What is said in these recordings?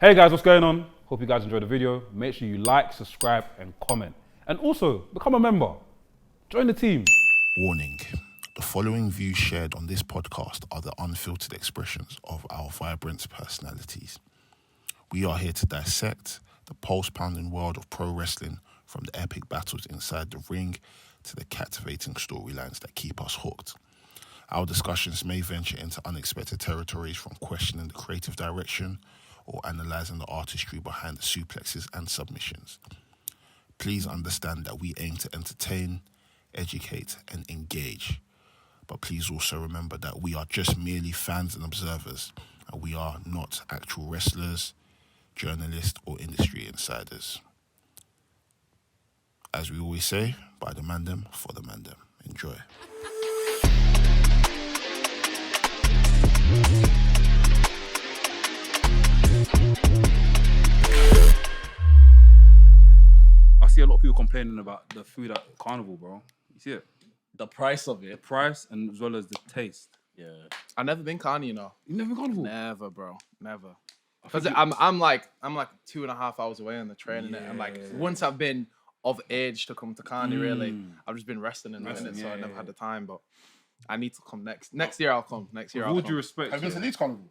Hey guys, what's going on? Hope you guys enjoyed the video. Make sure you like, subscribe, and comment. And also, become a member. Join the team. Warning. The following views shared on this podcast are the unfiltered expressions of our vibrant personalities. We are here to dissect the pulse-pounding world of pro wrestling, from the epic battles inside the ring to the captivating storylines that keep us hooked. Our discussions may venture into unexpected territories, from questioning the creative direction or analysing the artistry behind the suplexes and submissions. Please understand that we aim to entertain, educate, and engage. But please also remember that we are just merely fans and observers, and we are not actual wrestlers, journalists, or industry insiders. As we always say, by the mandem, for the mandem. Enjoy. I see a lot of people complaining about the food at Carnival, bro. You see it? The price of The it. price and as well as the taste. Yeah. I've never been Carney, you know. You never been Carnival? Never, bro. Never. Because I'm like 2.5 hours away on the train, innit? And like once I've been of age to come to Carney, really, I've just been resting in it, so I never had the time. But I need to come next year. I'll come next year. With all due respect, Have you been to Leeds Carnival?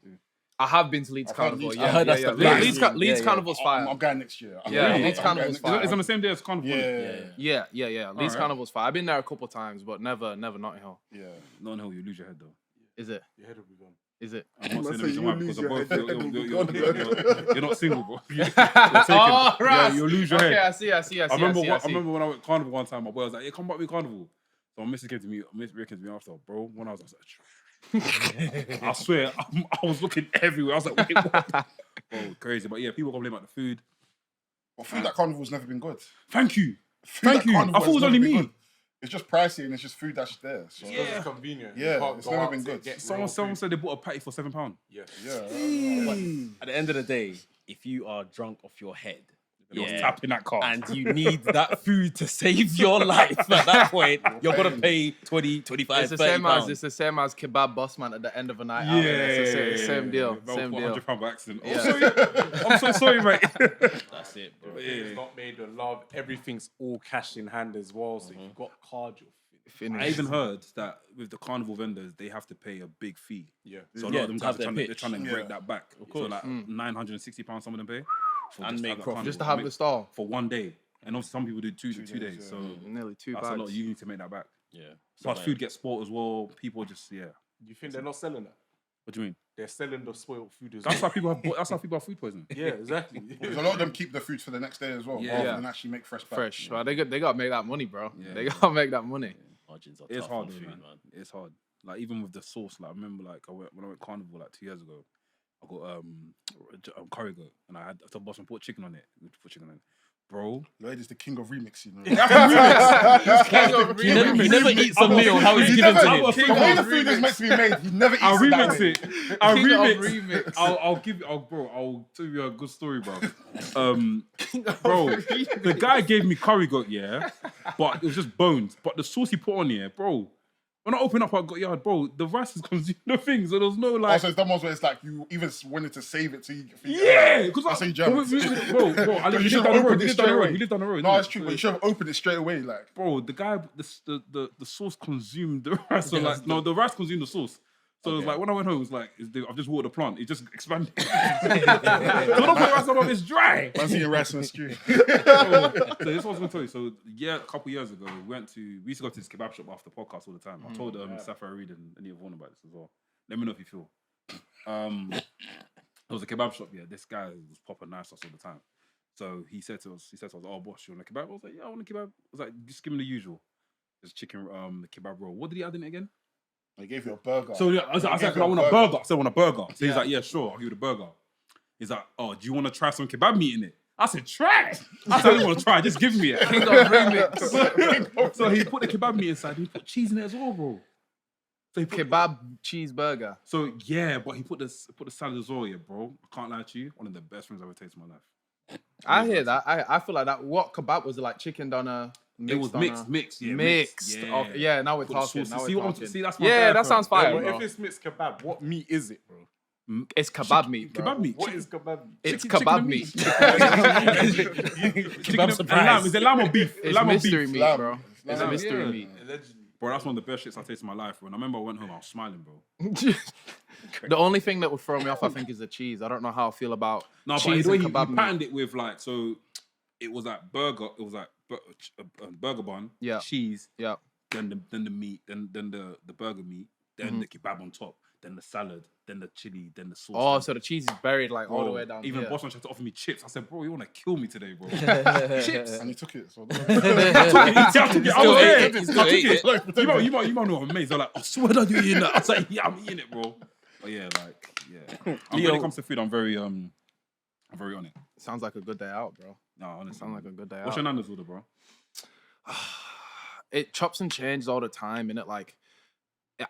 I have been to Leeds Carnival. Leeds Yeah, I heard that's the place. Leeds Carnival's fire. I'm going next year. Yeah, I'm Leeds going Carnival's next fire. year. it's on the same day as Carnival. Yeah. Yeah. Leeds Alright. Carnival's fire. I've been there a couple of times, but never Notting Hill. Yeah. Not until you lose your head though. Is it? Your head will be gone. Is it? I'm not saying the That's reason how why, you because lose of both. your head. You're not single, bro. You're taken. Oh, right. Yeah, you'll lose your Okay, head. I see. I remember when I went Carnival one time, my boy was like, "Yeah, come back with Carnival." So my missus came to me, after, bro. When I was like, I swear, I was looking everywhere. I was like, wait, what? Bro, crazy. But yeah, people complain about the food. Well, food at Carnival's never been good. Thank you. Food Thank at you. Carnival I thought it was has only never been me. good. It's just pricey and it's just food that's there. So. Yeah. It's convenient. Yeah, You can't it's go never out been to good. get Someone real food. said they bought a patty for £7. Yeah. Yeah. At the end of the day, if you are drunk off your head, They was tapping that card. and you need that food to save your life at that point, you're going to pay 20, 25, It's the 30 same pounds. as kebab boss man at the end of a night out. It's the same deal. About Same deal. £100 by accident. Yeah. Oh, sorry. I'm so sorry, mate. That's it, bro. It's not made with love. Everything's all cash in hand as well. So if you've got card, you're Finished. I even heard that with the Carnival vendors, they have to pay a big fee. yeah. So a lot Yeah, of them to guys have their they're trying to pitch. break that back. Of course. So like £960 some of them pay. For And just make have that profit. Carnival. Just to have the stall. For one day. And obviously some people do two days. days, So Nearly 2 that's bags. a lot. You need to make that back. Yeah. Plus food gets spoiled as well. People just, Do you think they're not selling that? What do you mean? They're selling the spoiled food as That's well. how people have. That's how people have food poisoning. Yeah, exactly. Because a lot of them keep the food for the next day as well, Yeah. rather than actually make fresh batch. Fresh. Well, they got to make that money, bro. Yeah. They got to make that money. Margins are It's tough hard, on though, food, man. It's hard. Like even with the sauce, like I remember, like when I went Carnival like 2 years ago, I got curry goat, and I had to bought some pork chicken on it. Put chicken on it, bro. Lloyd is the king of remix, you know. You never eat some meal how it's given to you. The way the food is meant to be made, he never eats I'll it that remix way. it. I'll King of remix. remix. I'll give you. I'll tell you a good story, bro. Bro, the guy gave me curry goat, yeah, but it was just bones. But the sauce he put on here, bro. When I open up, I got yard, bro. The rice is consumed the thing, so there was no like. Also, it's the ones where it's like you even wanted to save it to you. Yeah, because That's how you jam. bro, I live You should down have the road. opened We it live down straight the road. away. We live down the road. No, innit? it's true, but you should have opened it straight away. Like, Bro, the guy, the sauce consumed the rice. So like, no, the rice consumed the sauce. So it was like when I went home, it was like I've just watered the plant. It just expanded. So don't put rice on, it's dry. I'm seeing rice and stew. So this is what I was gonna tell you. So yeah, a couple years ago, we used to go to this kebab shop after podcast all the time. I told Sapphire Reed and Anita Vaughan about this as well. Let me know if you feel. There was a kebab shop. Yeah, this guy was popping nice sauce all the time. So he said to us, "Oh, boss, you want a kebab?" I was like, "Yeah, I want a kebab." I was like, "Just give me the usual, just chicken, the kebab roll." What did he add in it again? They gave you a burger. So yeah, I was like, I want a burger. I said, I want a burger. So he's like, yeah, sure, I'll give you the burger. He's like, oh, do you want to try some kebab meat in it? I said, try. I said, I don't want to try. Just give me it. King of remix. So he put the kebab meat inside. He put cheese in it as well, bro. So he put, Kebab cheeseburger. So yeah, but he put the salad as well, yeah, bro. I can't lie to you. One of the best things I've ever tasted in my life. I hear that. I feel like that. What kebab was it? Like chicken doner? It was mixed. Yeah, Mixed. Yeah, now we're Put the talking. sauce. Now See we're what I'm talking. see, that's my Yeah, guy, that bro. sounds fire, But bro. if it's mixed kebab, what meat is it, bro? It's kebab meat, bro. Kebab meat. What is kebab? It's Chicken kebab and meat. Kebab surprise. Is it lamb or beef? It's Lamb or mystery beef? meat, Lamb. bro. It's a Lamb, mystery yeah. meat. Bro, that's one of the best shits I tasted in my life, bro. And I remember I went home, I was smiling, bro. The only thing that would throw me off, I think, is the cheese. I don't know how I feel about No, but cheese the way and he kebab meat. patterned it with like, so it was like burger, it was like burger bun, Yeah. cheese, Yeah. then the meat, then the burger meat, then the kebab on top, then the salad, then the chili, then the sauce. Oh, so the cheese is buried like all the Bro, way down even here. Boss Man tried to offer me chips. I said, bro, you want to kill me today, bro. Chips. And he took it. So I took it. I was there. He I still took ate it. You might know I'm amazed. They're like, I swear to you eating that. I was like, yeah, I'm eating it, bro. But yeah, like, yeah. When Leo- it comes to food, I'm very on it. Sounds like a good day out, bro. No, honestly. Sounds like a good day What's out. your Nandos order, bro? It chops and changes all the time, innit? Like,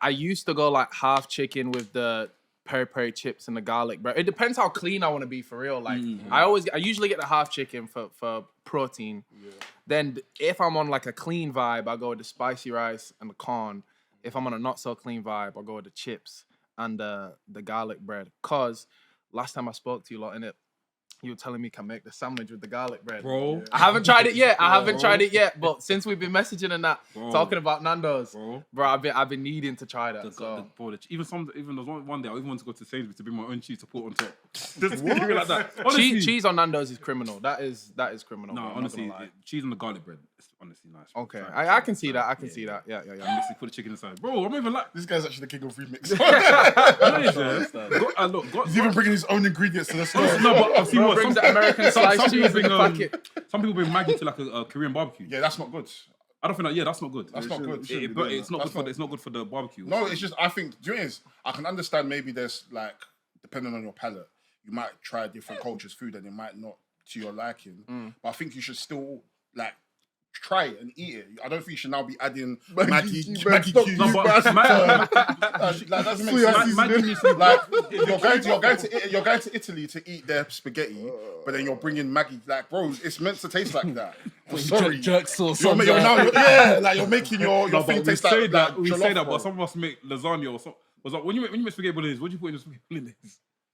I used to go like half chicken with the peri chips and the garlic bread. It depends how clean I want to be for real. Like, I usually get the half chicken for protein. Yeah. Then if I'm on like a clean vibe, I go with the spicy rice and the corn. If I'm on a not so clean vibe, I go with the chips and the garlic bread. Cause last time I spoke to you lot, innit, you were telling me can make the sandwich with the garlic bread. Bro. I haven't tried it yet. But since we've been messaging and that, talking about Nando's, bro, I've been needing to try that. Even there was one day I even wanted to go to Sainsbury's to bring my own cheese to put on top. Just like that. Honestly, Cheese on Nando's is criminal. That is criminal. No, bro, I'm not honestly, gonna lie. cheese and the garlic bread is honestly nice. Bro. Okay, Try it, I can see that. I can see that. Yeah. Mix it, put the chicken inside. Bro, I'm even like. this guy's actually the king of remix. He's even bringing his own ingredients to the store. No, but I've seen what Brings the American sliced cheese in the packet. some people bring Maggi to like a Korean barbecue. Yeah, that's not good. I don't think that. Yeah, that's not good. That's not good. But it's not good. It's not good for the barbecue. No, it's just I think the thing is I can understand maybe there's like depending on your palate, you might try different cultures' food and it might not to your liking. But I think you should still like try it and eat it. I don't think you should now be adding Maggi cubes. No, but Like doesn't make sense. Maggi needs to be Like you're going to Italy to eat their spaghetti, but then you're bringing Maggi. Like, bro, it's meant to taste like that. I'm sorry. Jerk sauce. You're you're making your No, thing but we taste say like that. We say jollof, that, bro. but some of us make lasagna or something. Was like when you make spaghetti bolognese, what do you put in your spaghetti bolognese?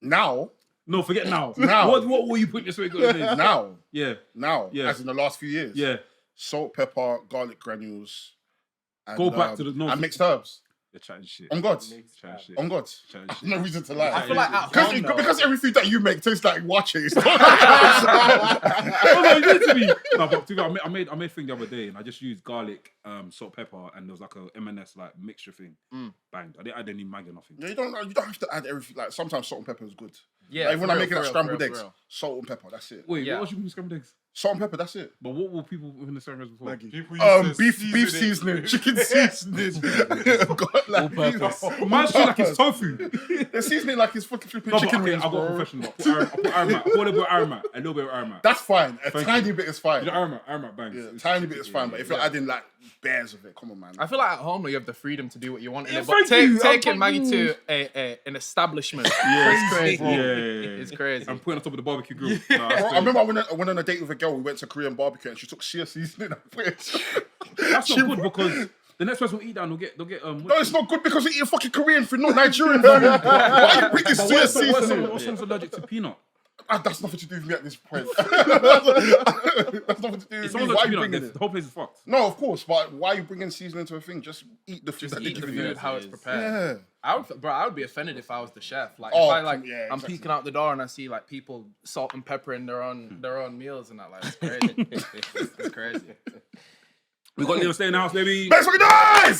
Now, No, forget now. Now. What will you put in your spaghetti bolognese? now, Yeah. as in the last few years. Yeah. Salt, pepper, garlic granules. And, Go back to the north. and mixed herbs. You're chatting shit. On God. Chatting shit. On God. Chatting shit. No reason to lie. I feel like at home, though, Because every food that you make tastes like watches. Oh, no, you need to be. No, but to be honest, I made thing the other day, and I just used garlic, salt, pepper, and there was like a M&S like mixture thing. Banged. I didn't add any Maggi or nothing. Yeah, you don't have to add everything. Like sometimes salt and pepper is good. Yeah, Like when for I'm real, making for that real, scrambled for real, eggs, for real. salt and pepper. That's it. Wait, Yeah. what else you put in scrambled eggs? Salt and pepper. That's it. But what will people in the scrambled eggs before? Beef seasoning, chicken seasoning. God, like, Man's feel like it's tofu. they're seasoning like it's fucking flipping No, but chicken okay, wings, I've got a bro. profession. I put aromat. I put a little bit of aromat. A little bit of aromat. That's fine. A Thank tiny you. bit is fine. You know, aromat bangs. Yeah, a tiny bit is fine. But if you're adding like bears of it, come on, man. I feel like at home though, you have the freedom to do what you want in Yeah, it. But thank you. taking I'm Maggie fucking- to an establishment, Yeah, it's crazy. Yeah. It's crazy. I'm putting on top of the barbecue grill. Nah, Bro, that's I remember I went on a date with a girl. We went to Korean barbecue and she took shea seasoning and put it. That's not good because the next person will eat that and they'll get No, it's not good because we eat fucking Korean food, not Nigerian food. Why are you bringing shea seasoning? What someone's allergic to peanut? That's nothing to do with me at this point. That's nothing to do If with someone's me. Why are allergic to you peanut, bringing it? the whole place is fucked. No, of course, but why are you bringing seasoning to a thing? Just eat the food that they Eat the give food you. how it's prepared. Yeah. I would be offended if I was the chef. Like Oh, if I like yeah, I'm exactly. peeking out the door and I see like people salt and peppering their own meals and that, like it's crazy. It's crazy. We got Liam Slater in the house, baby. That's what nice!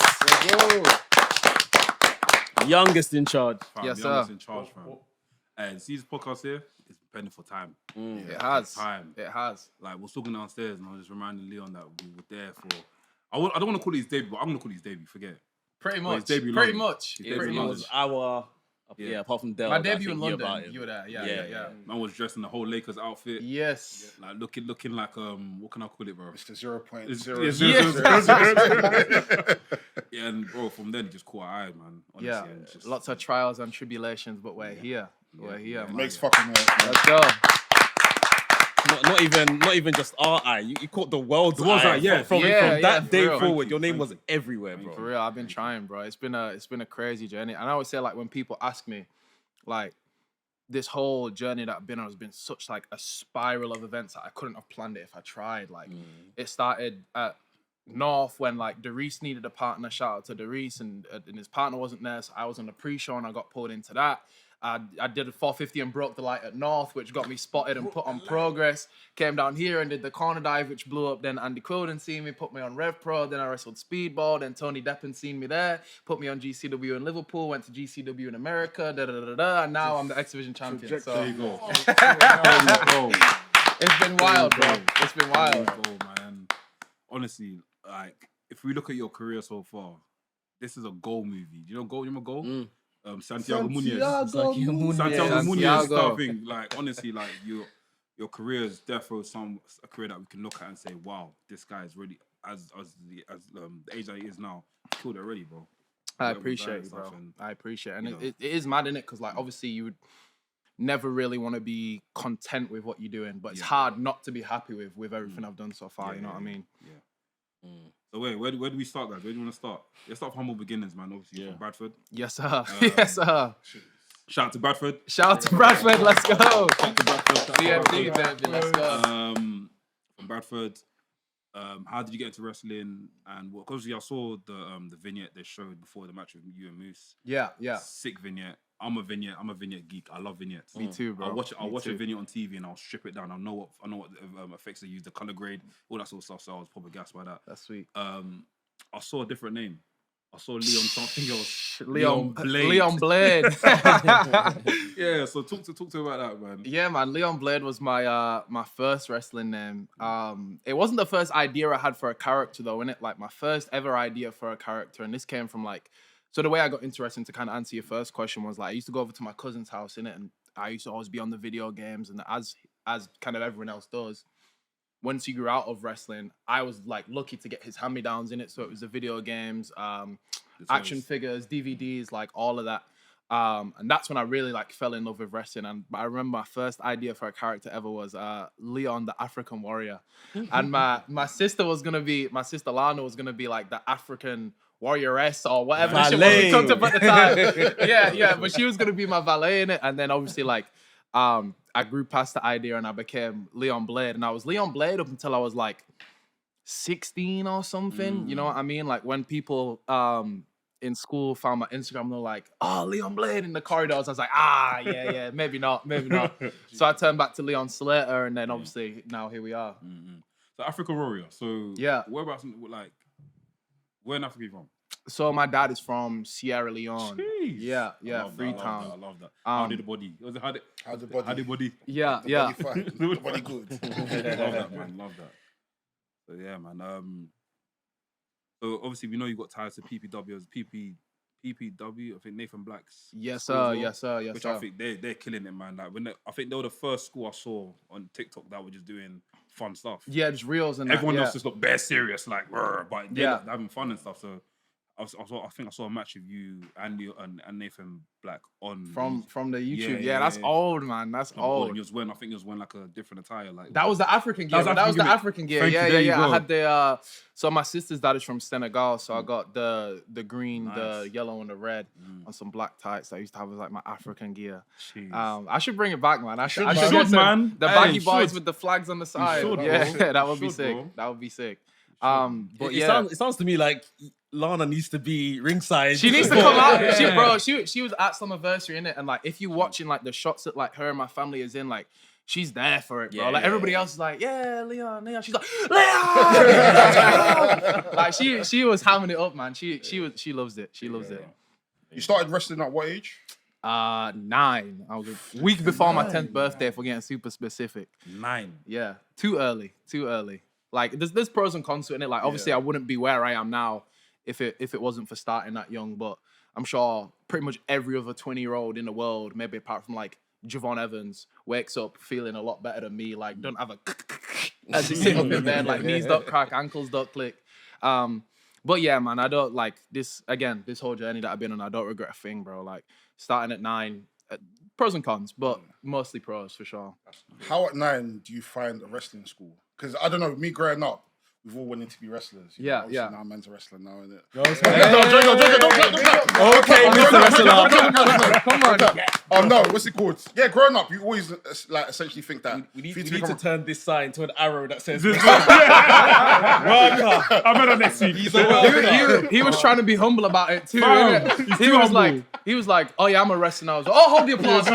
Youngest in charge. Fam, Yes, the sir. youngest in charge, fam. And see this podcast here is depending for time. It has. Time. It has. Like, we're talking downstairs, and I was just reminding Leon that we were there for. I don't want to call it his debut, but I'm going to call it his debut. Forget it. Pretty Well, much. his debut Pretty London. much. His It debut Pretty London. was much. our, Yeah. apart from Del. My that I debut in think knew about London. him. You were there. Yeah. Man was dressed in the whole Lakers outfit. Yes. Like, looking like, what can I call it, bro? It's the 0.0. Yeah, and bro, from then, he just caught our eye, man. Honestly, Yeah. and just, Lots of trials and tribulations, but we're here. We're here. man. Makes fucking noise, man. Let's go. Not even just our eye. You caught the world's world's eye. eye, yeah. From Yeah, that for day real. forward, your Thank name you. was everywhere, For bro. real, I've been trying, bro. It's been a crazy journey. And I always say, like, when people ask me, like, this whole journey that I've been on has been such like a spiral of events that I couldn't have planned it if I tried. Like it started at North when like Dereiss needed a partner. Shout out to Dereiss, and his partner wasn't there, so I was on the pre-show and I got pulled into that. I did a 450 and broke the light at North, which got me spotted and put on Progress. Came down here and did the corner dive, which blew up. Then Andy Quilden seen me, put me on Rev Pro. Then I wrestled Speedball. Then Tony Deppen seen me there, put me on GCW in Liverpool. Went to GCW in America. And now I'm the X Division champion. So There you go. it's been wild, bro. It's been wild. Man. Honestly, like if we look at your career so far, this is a goal movie. Do you know goal? You know goal? Santiago Munez. Santiago Munez stuffing. Like honestly, like your career is definitely a career that we can look at and say, wow, this guy is really as the age that he is now, killed it already, bro. I appreciate it, bro. I appreciate it. And it is mad, innit? Because like obviously you would never really want to be content with what you're doing, but it's hard not to be happy with everything I've done so far. You know what I mean? Yeah. So where do we start, guys? Where do you want to start? Let's start from humble beginnings, man. Obviously from Bradford. Yes, sir. Yes, sir. Shout out to Bradford. Shout out to Bradford. Let's go. Shout out to Bradford. CMD, baby. Let's go. From Bradford. How did you get into wrestling? And what? Because I saw the vignette they showed before the match with you and Moose. Yeah. Sick vignette. I'm a vignette geek. I love vignettes. Me too, bro. I'll watch a vignette on TV and I'll strip it down. I know what effects they use, the color grade, all that sort of stuff. So I was probably gassed by that. That's sweet. I saw a different name. I saw Leon something else. Leon Blade. Yeah. So talk to about that, man. Yeah, man. Leon Blade was my my first wrestling name. It wasn't the first idea I had for a character though, innit? Like my first ever idea for a character, and this came from like. So the way I got into wrestling, to kind of answer your first question, was like I used to go over to my cousin's house, innit, and I used to always be on the video games, and as kind of everyone else does. Once he grew out of wrestling, I was like lucky to get his hand-me-downs in it. So it was the video games, action figures, DVDs, like all of that. And that's when I really like fell in love with wrestling. And I remember my first idea for a character ever was Leon, the African warrior. And my sister Lana was gonna be like the African warrioress or whatever she was we talked about at the time. yeah, but she was gonna be my valet in it. And then obviously like I grew past the idea and I became Leon Blade. And I was Leon Blade up until I was like 16 or something. You know what I mean? Like when people in school found my Instagram, they're like, oh, Leon Blade in the corridors. I was like, yeah, maybe not. So I turned back to Leon Slater, and then obviously now here we are. So African warrior. So whereabouts, like, where in Africa are you from? So my dad is from Sierra Leone. Jeez. Yeah, Freetown. I love that. How did the body? How the body? Yeah. The body good. Love that, man. Love that. So yeah, man. So obviously we know you got ties to PPW. PPW. I think Nathan Black's. Yes, sir. Yes, sir. Which I think they're killing it, man. Like I think they were the first school I saw on TikTok that were just doing fun stuff. Yeah, just reels and everyone that, else just looked bare serious, like, but they're having fun and stuff. So. I think I saw a match of you and Nathan Black on from the YouTube. Yeah, that's old, man. That's old. And I think you was wearing like a different attire. Like that was the African gear. That was the African gear. Yeah. I had the so my sister's dad is from Senegal, so I got the green, the yellow, and the red on some black tights that I used to have as like my African gear. I should bring it back, man. I should get man. The baggy boys with the flags on the side. That would be sick. Bro. That would be sick. But it sounds to me like Lana needs to be ringside. She needs to come out. She was at Summerversary, innit? And like if you watching like the shots that like her and my family is in, like she's there for it, bro. Like everybody else is like, yeah, Leon. She's like, Leon! Like she was hamming it up, man. She loves it. She loves it. You started wrestling at what age? 9. I was a week before my 10th birthday, if we're getting super specific. 9. Yeah. Too early. Like there's pros and cons to it. Like obviously I wouldn't be where I am now if it wasn't for starting that young, but I'm sure pretty much every other 20-year-old in the world, maybe apart from like Javon Evans, wakes up feeling a lot better than me. Like don't have a as you sit up in bed, like knees don't crack, ankles don't click. But yeah, man, I don't like this whole journey that I've been on. I don't regret a thing, bro. Like starting at 9, pros and cons, but mostly pros for sure. How at 9 do you find a wrestling school? Because I don't know, me growing up, we've all wanted to be wrestlers. you Yeah, know? Obviously yeah. Now man's a wrestler now, isn't it? Okay, Mr. Wrestler. Come on. Oh no, what's it called? Yeah, growing up, you always like essentially think that We need, for you we to need to become turn this sign to an arrow that says I'm at that next week. He was trying to be humble about it too. Fam, innit? he's He too was humble. like, oh yeah, I'm a wrestler now. I was like, oh, hold the applause.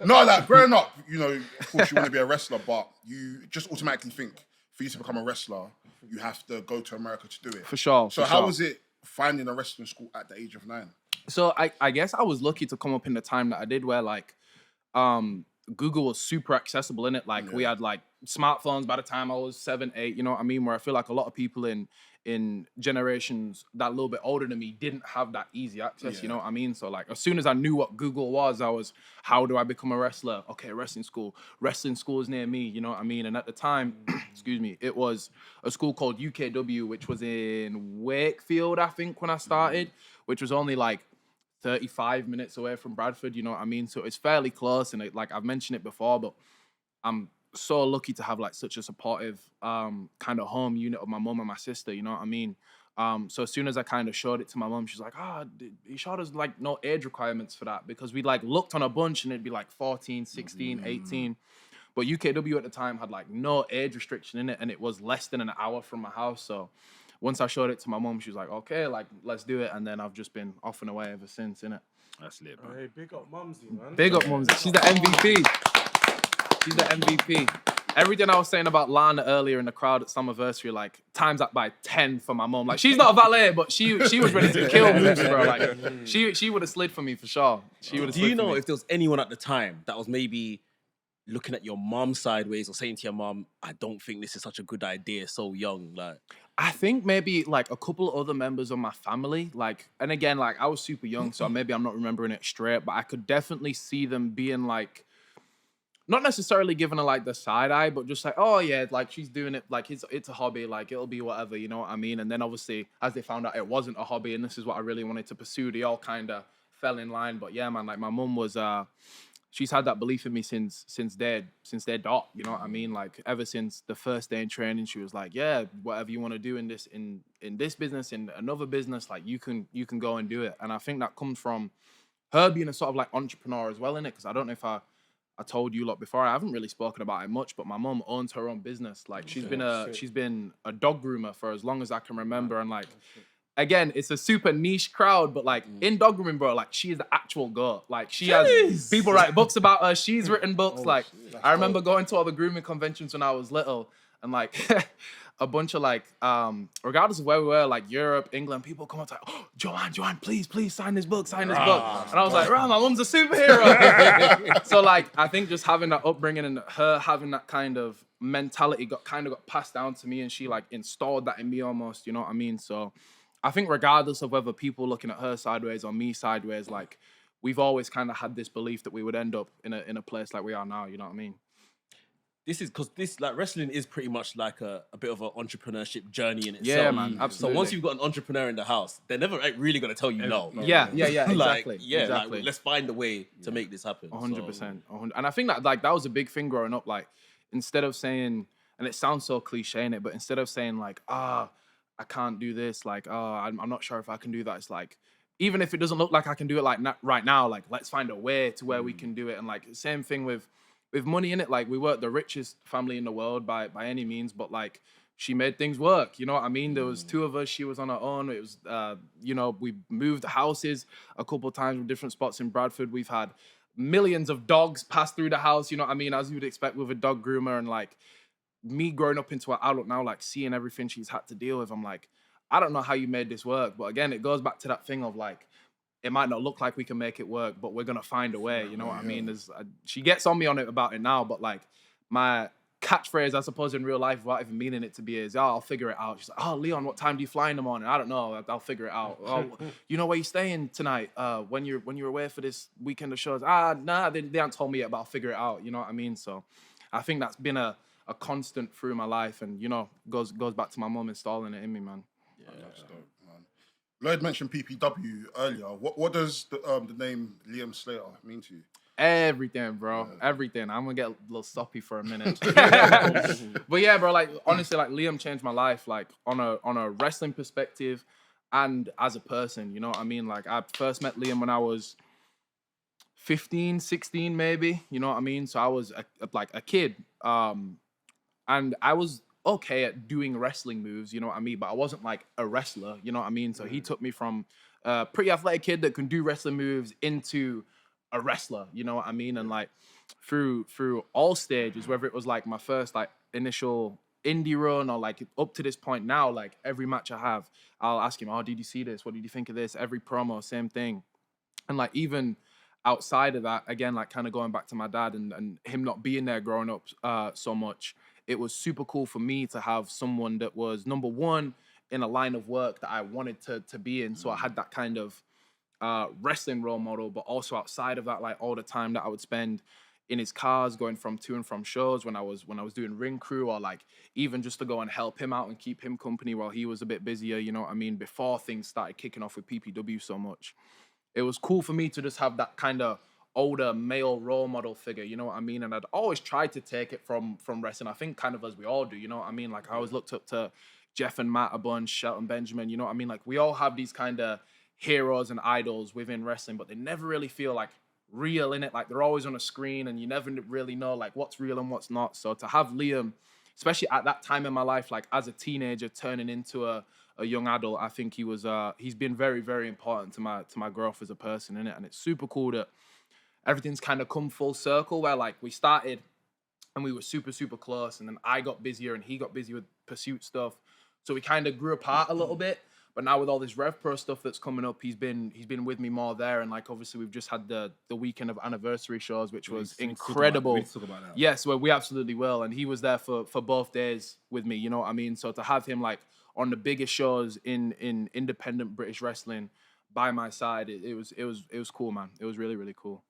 no, like growing up, you know, of course you want to be a wrestler, but you just automatically think for you to become a wrestler, you have to go to America to do it. For sure. So how was it finding a wrestling school at the age of 9? So I guess I was lucky to come up in the time that I did, where like Google was super accessible in it. Like we had like smartphones by the time I was 7, 8. You know what I mean? Where I feel like a lot of people in generations that a little bit older than me didn't have that easy access. You know what I mean? So like as soon as I knew what Google was, I was, how do I become a wrestler? Okay, wrestling school. Wrestling school is near me. You know what I mean? And at the time, excuse me, it was a school called UKW, which was in Wakefield, I think, when I started, which was only like 35 minutes away from Bradford, you know what I mean? So it's fairly close, and like I've mentioned it before, but I'm so lucky to have like such a supportive kind of home unit of my mum and my sister, you know what I mean? So as soon as I kind of showed it to my mum, she's like, he showed us like no age requirements for that, because we like looked on a bunch and it'd be like 14, 16, 18. But UKW at the time had like no age restriction in it, and it was less than an hour from my house. So once I showed it to my mum, she was like, okay, like, let's do it. And then I've just been off and away ever since, innit? That's lit, bro. Hey, big up Mumsy, man. Big up, Mumsy. She's the MVP. She's the MVP. Everything I was saying about Lana earlier in the crowd at Summerversary, like, times that by 10 for my mum. Like, she's not a valet, but she was ready to kill Moose, bro. Like, she would have slid for me for sure. She would have. Do you know if there was anyone at the time that was maybe looking at your mom sideways or saying to your mom, I don't think this is such a good idea so young? Like, I think maybe like a couple of other members of my family, like, and again, like I was super young, so maybe I'm not remembering it straight, but I could definitely see them being like, not necessarily giving her like the side eye, but just like, oh yeah, like she's doing it, like it's a hobby, like it'll be whatever, you know what I mean? And then obviously, as they found out it wasn't a hobby and this is what I really wanted to pursue, they all kind of fell in line. But yeah, man, like my mum was, she's had that belief in me since their dot, you know what I mean? Like ever since the first day in training, she was like, yeah, whatever you want to do in this business, in another business, like you can go and do it. And I think that comes from her being a sort of like entrepreneur as well, innit? Because I don't know if I told you lot before, I haven't really spoken about it much, but my mum owns her own business. Like she's been a dog groomer for as long as I can remember, and like, again, it's a super niche crowd, but like in dog grooming, bro, like she is the actual goat. Like she has people write books about her. She's written books. Like I remember going to all the grooming conventions when I was little, and like a bunch of like, regardless of where we were, like Europe, England, people come up to like, oh, Joanne, please sign this book. And I was like, my mom's a superhero. So like, I think just having that upbringing and her having that kind of mentality got passed down to me, and she like installed that in me almost, you know what I mean? So I think regardless of whether people looking at her sideways or me sideways, like we've always kind of had this belief that we would end up in a place like we are now, you know what I mean? this is because this like wrestling is pretty much like a bit of an entrepreneurship journey in itself. Yeah, man, absolutely. So once you've got an entrepreneur in the house, they're never like, really gonna tell you no. Yeah, exactly. Like, exactly. like, let's find a way to make this happen. 100%. And I think that like that was a big thing growing up. Like instead of saying, and it sounds so cliche in it, but instead of saying like, I can't do this, like, I'm not sure if I can do that, it's like, even if it doesn't look like I can do it like right now, like let's find a way to where we can do it. And like same thing with money in it. Like we weren't the richest family in the world by any means, but like she made things work. You know what I mean? There was two of us. She was on her own. It was, we moved houses a couple of times from different spots in Bradford. We've had millions of dogs pass through the house. You know what I mean? As you would expect with a dog groomer. And like me growing up into her outlook now, like seeing everything she's had to deal with, I'm like, I don't know how you made this work. But again, it goes back to that thing of like, it might not look like we can make it work, but we're going to find a way. You know what I mean? She gets on me on it about it now, but like my catchphrase, I suppose, in real life, without even meaning it to be, is, I'll figure it out. She's like, Leon, what time do you fly in the morning? I don't know. I'll figure it out. You know where you're staying tonight when you're away for this weekend of shows? Nah, they haven't told me yet, but I'll figure it out. You know what I mean? So I think that's been a constant through my life, and, goes back to my mum installing it in me, man. Yeah, that's dope, man. Lloyd mentioned PPW earlier. What does the name Liam Slater mean to you? Everything, bro. Everything. I'm gonna get a little soppy for a minute. But yeah, bro, like honestly, like Liam changed my life, like on a wrestling perspective and as a person, you know what I mean? Like I first met Liam when I was 15, 16 maybe, you know what I mean? So I was like a kid. And I was okay at doing wrestling moves, you know what I mean? But I wasn't like a wrestler, you know what I mean? So he took me from a pretty athletic kid that can do wrestling moves into a wrestler, you know what I mean? And like through all stages, whether it was like my first like initial indie run or like up to this point now, like every match I have, I'll ask him, oh, did you see this? What did you think of this? Every promo, same thing. And like even outside of that, again, like kind of going back to my dad and him not being there growing up so much, it was super cool for me to have someone that was number one in a line of work that I wanted to be in. So I had that kind of wrestling role model, but also outside of that, like all the time that I would spend in his cars going from to and from shows when I was doing ring crew, or like even just to go and help him out and keep him company while he was a bit busier, you know what I mean, before things started kicking off with PPW so much. It was cool for me to just have that kind of older male role model figure, you know what I mean? And I'd always tried to take it from wrestling, I think kind of as we all do, you know what I mean? Like I always looked up to Jeff and Matt a bunch, Shelton Benjamin, you know what I mean? Like we all have these kind of heroes and idols within wrestling, but they never really feel like real in it. Like they're always on a screen and you never really know like what's real and what's not. So to have Liam, especially at that time in my life, like as a teenager turning into a young adult, I think he's been very, very important to my growth as a person in it. And it's super cool that everything's kind of come full circle where like we started and we were super, super close, and then I got busier and he got busy with pursuit stuff. So we kind of grew apart a little bit. But now with all this Rev Pro stuff that's coming up, he's been with me more there. And like obviously we've just had the weekend of anniversary shows, which was incredible. Talk about that. Yes, well, we absolutely will. And he was there for both days with me, you know what I mean? So to have him like on the biggest shows in independent British wrestling by my side, it was cool, man. It was really, really cool.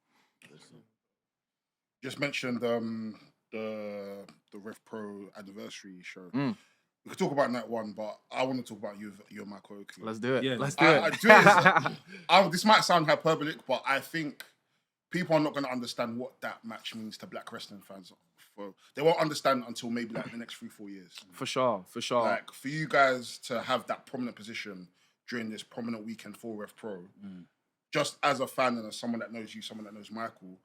Just mentioned the Rev Pro anniversary show. We could talk about that one, but I want to talk about you and Michael Oakley. Let's do it. Yeah, let's do it. This might sound hyperbolic, but I think people are not going to understand what that match means to black wrestling fans. They won't understand until maybe like the next 3-4 years. For sure. Like for you guys to have that prominent position during this prominent weekend for Rev Pro, just as a fan and as someone that knows you, someone that knows Michael,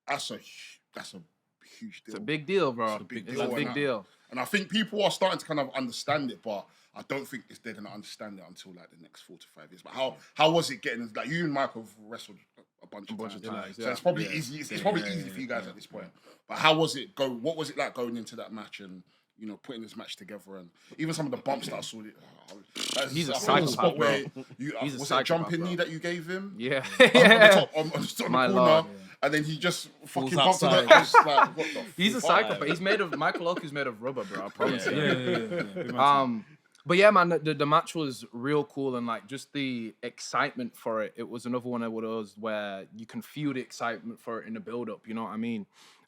that's a huge deal. It's a big deal, bro. It's a big deal. And I think people are starting to kind of understand it, but I don't think they're going to understand it until like the next 4 to 5 years. But how was it getting, like you and Michael have wrestled a bunch of times. So it's probably easy. It's probably easy for you guys at this point. But how was it what was it like going into that match and, you know, putting this match together, and even some of the bumps that I saw? He's a psychopath, bro. He's was it a jumping knee that you gave him? Yeah. On the My corner. Lord. And then he just fucking Falls bumped on the outside. like, what the He's a fuck? psychopath. He's made of Michael Oakley's made of rubber, bro. I promise you. Yeah. But yeah, man, the match was real cool, and like just the excitement for it. It was another one of those where you can feel the excitement for it in the build-up. You know what I mean?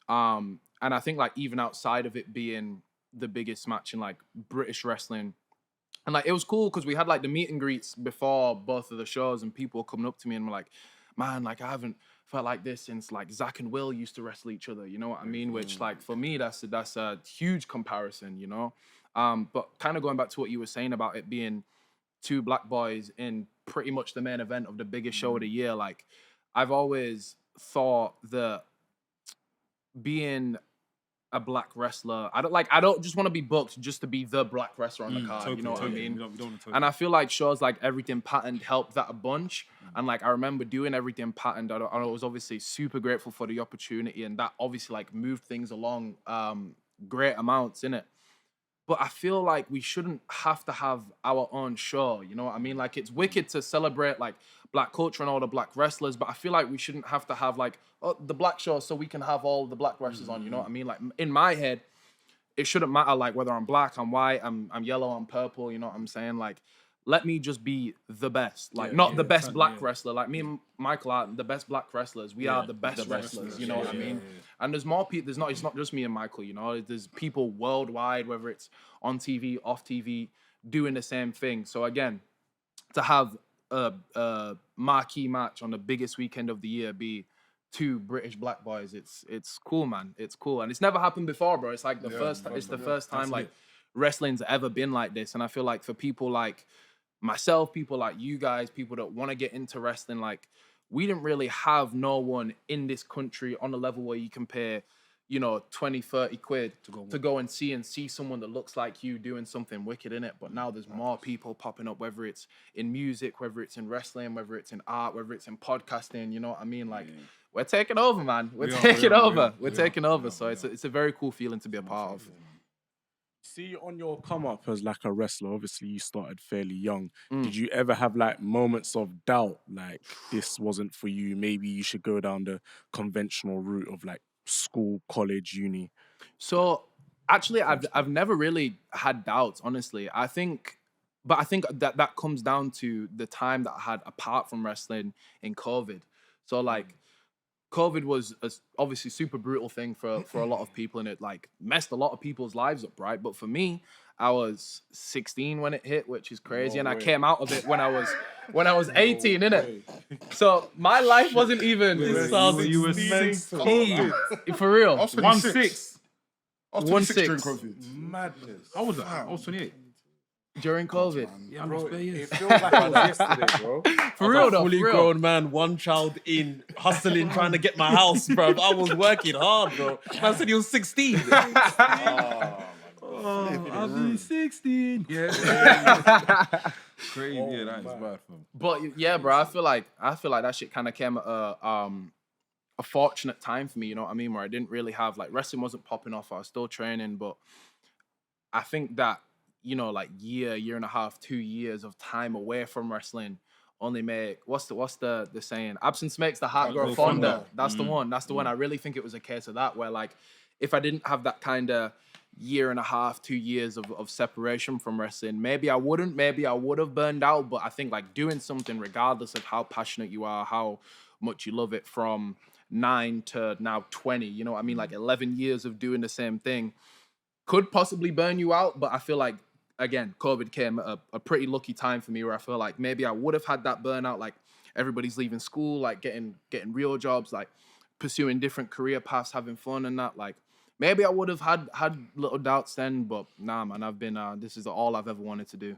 And I think like even outside of it being the biggest match in like British wrestling, and like it was cool because we had like the meet and greets before both of the shows, and people were coming up to me and were like, "Man, like I haven't felt like this since like Zach and Will used to wrestle each other." You know what I mean? Which like for me, that's a huge comparison. You know. But kind of going back to what you were saying about it being two black boys in pretty much the main event of the biggest show of the year, like I've always thought that being a black wrestler, I don't just want to be booked just to be the black wrestler on the card. Totally, you know what I mean? You don't want to And I feel like shows like Everything Patterned helped that a bunch. And like I remember doing Everything Patterned. I was obviously super grateful for the opportunity, and that obviously like moved things along great amounts, innit? But I feel like we shouldn't have to have our own show, you know what I mean? Like, it's wicked to celebrate, like, black culture and all the black wrestlers, but I feel like we shouldn't have to have, like, the black show so we can have all the black wrestlers on, you know what I mean? Like, in my head, it shouldn't matter, like, whether I'm black, I'm white, I'm yellow, I'm purple, you know what I'm saying? Like, let me just be the best. Like, not the best black wrestler. Like, me and Michael are the best black wrestlers. We are the best wrestlers, you know what I mean? And there's more people. It's not just me and Michael, you know? There's people worldwide, whether it's on TV, off TV, doing the same thing. So, again, to have a marquee match on the biggest weekend of the year be two British black boys. It's cool, man. It's cool, and it's never happened before, bro. It's like the first. It's the first time like wrestling's ever been like this, and I feel like for people like myself, people like you guys, people that want to get into wrestling, like we didn't really have no one in this country on a level where you can pay, 20, 30 quid to go and see someone that looks like you doing something wicked in it. But now there's more people popping up, whether it's in music, whether it's in wrestling, whether it's in art, whether it's in podcasting, you know what I mean? Like we're taking over, man. We're taking over. So it's a very cool feeling to be a part of. See, on your come up as like a wrestler, obviously you started fairly young. Did you ever have like moments of doubt, like this wasn't for you? Maybe you should go down the conventional route of like school, college, uni. So actually, I've never really had doubts, honestly. I think that comes down to the time that I had apart from wrestling in COVID. So like, COVID was obviously super brutal thing for a lot of people, and it like messed a lot of people's lives up, right? But for me, I was 16 when it hit, which is crazy, and I came out of it when I was 18, innit? So my life wasn't even. You were 16. For real. I was 26. 1-6. I was 26 during COVID. Madness. How was that? I was 28. During COVID. Yeah, I'm just bare years. It feels like it was yesterday, bro. For real though, Fully for real. grown man, one child in, hustling, trying to get my house, bro. I was working hard, bro. Man said he was 16. I'll be 16. Yeah. Crazy. Yeah, that is bad, fam. But yeah, bro, I feel like that shit kind of came at a fortunate time for me, you know what I mean? Where I didn't really have like wrestling wasn't popping off. I was still training, but I think that like year and a half, 2 years of time away from wrestling only make what's the saying? Absence makes the heart grow fonder. That's the one. That's the one. I really think it was a case of that where like if I didn't have that kind of year and a half, 2 years of separation from wrestling, maybe I would have burned out. But I think like doing something regardless of how passionate you are, how much you love it from 9 to now 20, you know what I mean? Like 11 years of doing the same thing could possibly burn you out. But I feel like, again, COVID came at a pretty lucky time for me where I feel like maybe I would have had that burnout, like everybody's leaving school, like getting real jobs, like pursuing different career paths, having fun and that. Like maybe I would have had little doubts then, but nah, man, I've been, this is all I've ever wanted to do.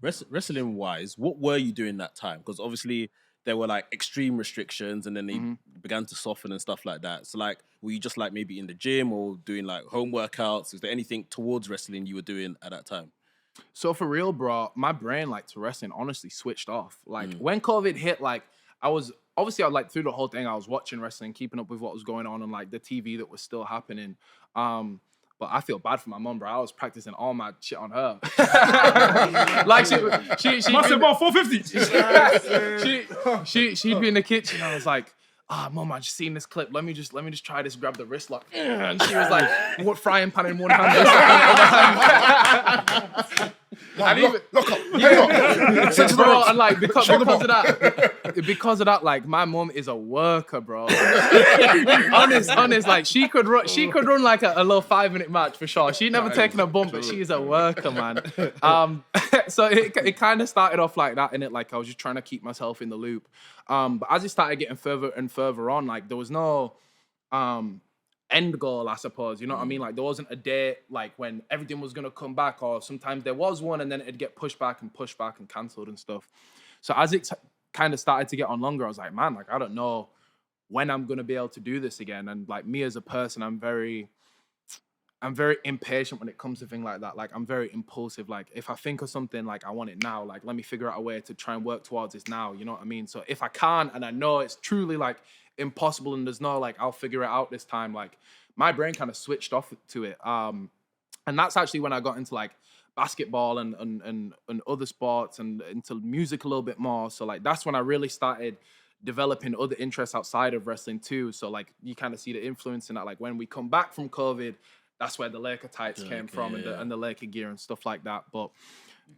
Wrestling wise, what were you doing that time? Because obviously there were like extreme restrictions and then they began to soften and stuff like that. So like, were you just like maybe in the gym or doing like home workouts? Is there anything towards wrestling you were doing at that time? So for real, bro, my brain like to wrestling honestly switched off. Like when COVID hit, like I was like through the whole thing, I was watching wrestling, keeping up with what was going on like the TV that was still happening. But I feel bad for my mom, bro. I was practicing all my shit on her. Like she Must have about 450. she'd be in the kitchen. I was like, mom, I just seen this clip. Let me just try this. Grab the wrist lock. And she was like, what frying pan in one hand? Look up. Bro, and like because of that, like my mom is a worker, bro. honest, like she could run like a little 5-minute match for sure. She never taken a bump, but she's a worker, man. So it kind of started off like that, and like I was just trying to keep myself in the loop. But as it started getting further and further on, like there was no end goal, I suppose. You know what I mean? Like there wasn't a day like when everything was gonna come back, or sometimes there was one and then it'd get pushed back and cancelled and stuff. So as it kind of started to get on longer, I was like, man, like I don't know when I'm gonna be able to do this again. And like me as a person, I'm very impatient when it comes to things like that. Like I'm very impulsive. Like if I think of something, like I want it now. Like let me figure out a way to try and work towards this now. You know what I mean? So if I can't, and I know it's truly like impossible, and there's no like I'll figure it out this time, like my brain kind of switched off to it. And that's actually when I got into like basketball and other sports and into music a little bit more. So like that's when I really started developing other interests outside of wrestling too. So like you kind of see the influence in that. Like when we come back from COVID, that's where the Laker tights came from, and the Laker gear and stuff like that. But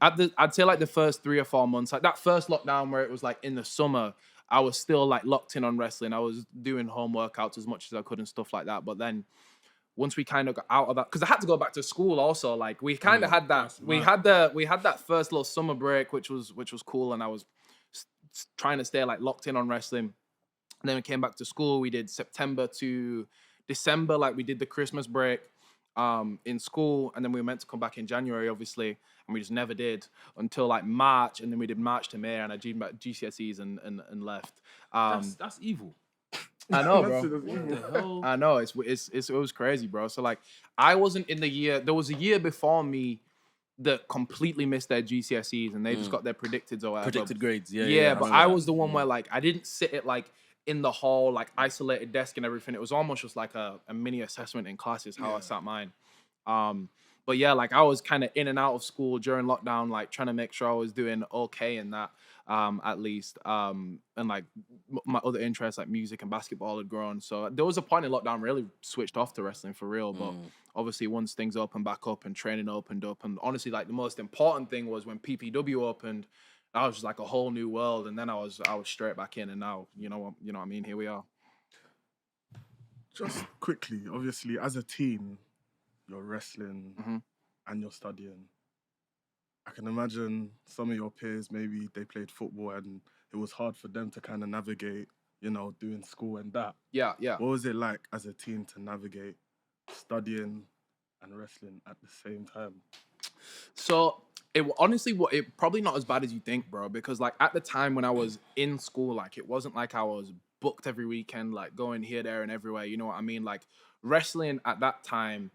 I'd say like the first 3 or 4 months, like that first lockdown where it was like in the summer, I was still like locked in on wrestling. I was doing home workouts as much as I could and stuff like that. But then once we kind of got out of that, because I had to go back to school also. Like we kind of had that. We had that first little summer break, which was cool, and I was trying to stay like locked in on wrestling. And then we came back to school. We did September to December, like we did the Christmas break in school. And then we were meant to come back in January, obviously. And we just never did until like March. And then we did March to May, and I did GCSEs and left. That's evil. I know, bro. I know. It was crazy, bro. So like, I wasn't in the year. There was a year before me that completely missed their GCSEs, and they just got their predicted or whatever. Predicted grades, Yeah, but I was the one where like I didn't sit at like in the hall, like isolated desk and everything. It was almost just like a mini assessment in classes, how I sat mine. But yeah, like I was kind of in and out of school during lockdown, like trying to make sure I was doing okay in that, at least. And like my other interests, like music and basketball, had grown. So there was a point in lockdown really switched off to wrestling for real. But obviously once things opened back up and training opened up, and honestly, like the most important thing was when PPW opened, that was just like a whole new world. And then I was straight back in, and now, you know what I mean? Here we are. Just quickly, obviously, as a team, you're wrestling and you're studying. I can imagine some of your peers, maybe they played football and it was hard for them to kind of navigate, doing school and that. Yeah. What was it like as a team to navigate studying and wrestling at the same time? So it probably not as bad as you think, bro, because like at the time when I was in school, like it wasn't like I was booked every weekend, like going here, there, and everywhere. You know what I mean? Like wrestling at that time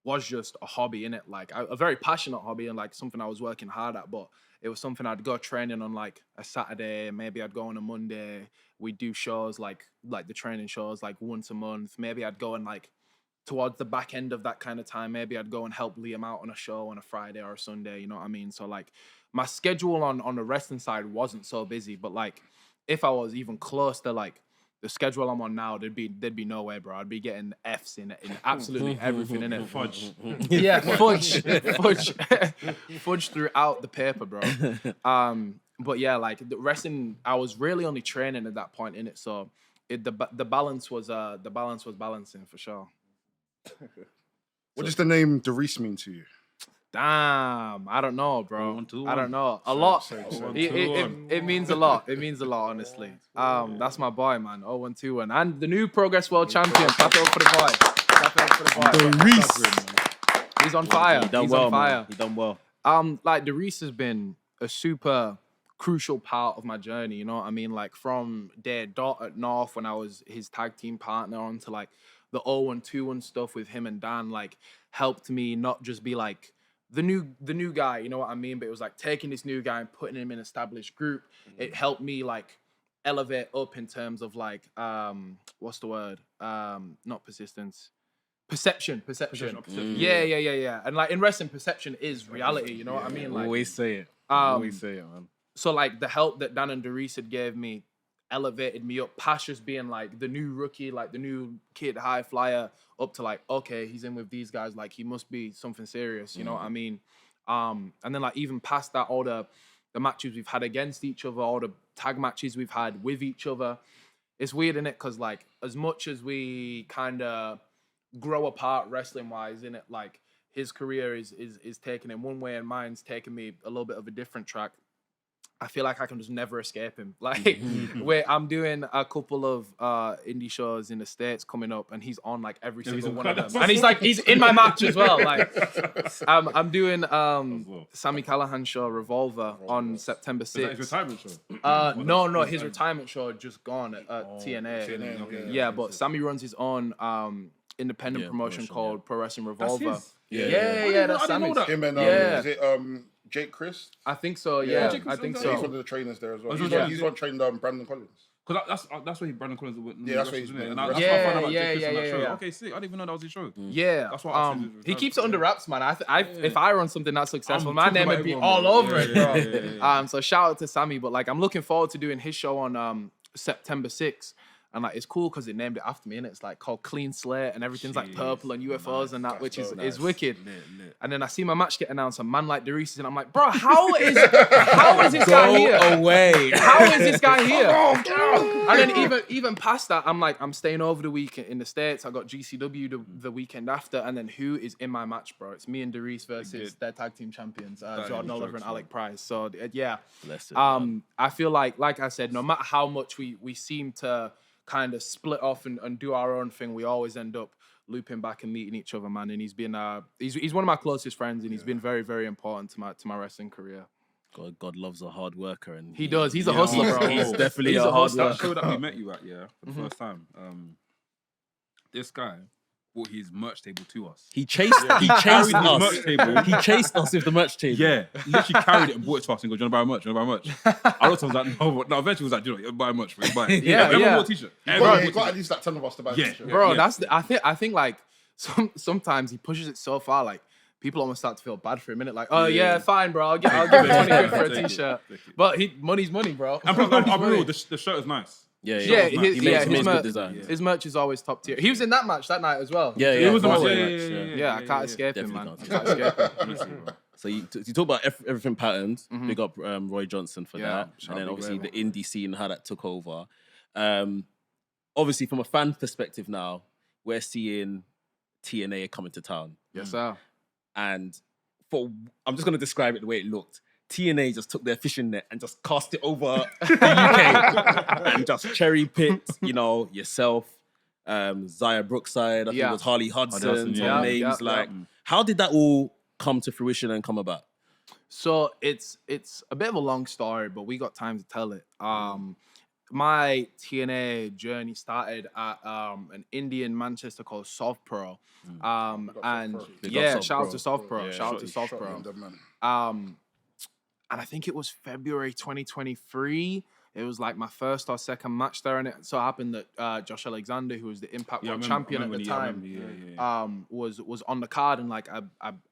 was just a hobby, innit? Like a very passionate hobby, and like something I was working hard at, but it was something I'd go training on like a Saturday, maybe I'd go on a Monday. We'd do shows like the training shows like once a month. Maybe I'd go and like towards the back end of that kind of time, maybe I'd go and help Liam out on a show on a Friday or a Sunday, you know what I mean? So like my schedule on the wrestling side wasn't so busy, but like if I was even close to like the schedule I'm on now, there'd be no way, bro. I'd be getting Fs in absolutely everything in it. Fudge. Yeah, fudge throughout the paper, bro. But yeah, like the wrestling, I was really only training at that point in it, so the balance was balancing for sure. What does the name Dereiss mean to you? Damn, I don't know, bro. 1, 2, I 1. don't know. A lot. Same. It means a lot. It means a lot, honestly. That's my boy, man. 0121. And the new Progress World Champion. Clap it up for the boy. Clap it up for the boy. Dereiss. He's on fire. He done He's well, on fire. man. He done well. Like Dereiss has been a super crucial part of my journey, you know what I mean? Like from their Dot at North when I was his tag team partner on to like the 0121 stuff with him and Dan, like helped me not just be like the new guy, you know what I mean? But it was like taking this new guy and putting him in an established group. It helped me like elevate up in terms of like what's the word? Not persistence. Perception. Yeah. And like in wrestling, perception is reality, you know what I mean? Like Always say it. Man. So like the help that Dan and Dereiss had gave me elevated me up past just being like the new rookie, like the new kid high flyer, up to like, okay, he's in with these guys, like he must be something serious, you know what I mean? And then like even past that, all the matches we've had against each other, all the tag matches we've had with each other, it's weird, innit? Because like as much as we kind of grow apart wrestling wise, innit, like his career is taking him one way and mine's taking me a little bit of a different track. I feel like I can just never escape him. Like, where I'm doing a couple of indie shows in the States coming up, and he's on like every single one of them. And he's in my match as well. Like, I'm doing Sami Callihan's show Revolver on September 6th. Is that his retirement show? No, his retirement show had just gone at TNA. TNA, okay. Yeah, but Sami runs his own independent promotion called Pro Wrestling Revolver. his? Yeah, that's I didn't know Sami's. that. Him and Yeah. is it Jake Chris? I think so. Yeah, Jake I think was He's so. one of the trainers there as well. Oh, He's yeah. he's one trained Brandon Collins. Because that's where Brandon Collins went. Yeah, that's where he's isn't it? been. And that's Yeah, why I found out about yeah, Jake Chris on that yeah, show. yeah. Okay, sick. I didn't even know that was his show. Yeah, That's what I said. he keeps it under wraps, man. If I run something that successful, I'm my talking name about would be everyone, all bro. over it, bro. Yeah. So shout out to Sami, but like I'm looking forward to doing his show on September 6th. And like it's cool because they named it after me, and it's like called Clean Slate, and everything's like purple and UFOs and that, which is wicked. Lit. And then I see my match get announced, and man like Dereiss, and I'm like, bro, how is this guy here? away. How is this guy here? And then even past that, I'm like, I'm staying over the weekend in the States. I got GCW the weekend after, and then who is in my match, bro? It's me and Dereiss versus their tag team champions, Jordan Oliver and Alec Price. So yeah, I feel like I said, no matter how much we seem to kind of split off and do our own thing, we always end up looping back and meeting each other, man. And he's been he's one of my closest friends, and he's been very, very important to my wrestling career. God loves a hard worker, and he does. He's a hustler, bro. He's definitely a hard That worker. show that we met you at, for the first time. This guy brought his merch table to us. He chased us. Merch table. He chased us with the merch table. Yeah, literally carried it and brought it to us and go, "Do you want to buy merch? I looked, I was like, no, eventually he was like, "Do you know, you buy merch, bro, buy it." Everyone bought a t-shirt. Bro, you got at least like 10 of us to buy a t-shirt. Bro, I think like sometimes he pushes it so far, like people almost start to feel bad for a minute, like, oh yeah, fine, bro, I'll give it 20 quid for a t-shirt. But money's money, bro. And I'll be real, the shirt is nice. His merch is always top tier. He was in that match that night as well. It was the match. Yeah, I can't escape him, man. I can't escape him. So you talk about everything patterns. Big up Roy Johnson for that, and then obviously the indie scene, how that took over. Obviously, from a fan perspective now, we're seeing TNA coming to town. Yes, sir. And I'm just gonna describe it the way it looked. TNA just took their fishing net and just cast it over the UK and just cherry picked, yourself, Zaya Brookside, I think it was Harley Hudson, names. How did that all come to fruition and come about? So it's a bit of a long story, but we got time to tell it. My TNA journey started at an indie in Manchester called Soft Pro. And shout out to Soft Pro. Shout out to Soft Pro. And I think it was February 2023. It was like my first or second match there, and it so happened that Josh Alexander, who was the Impact World Champion at the time, was on the card, and like I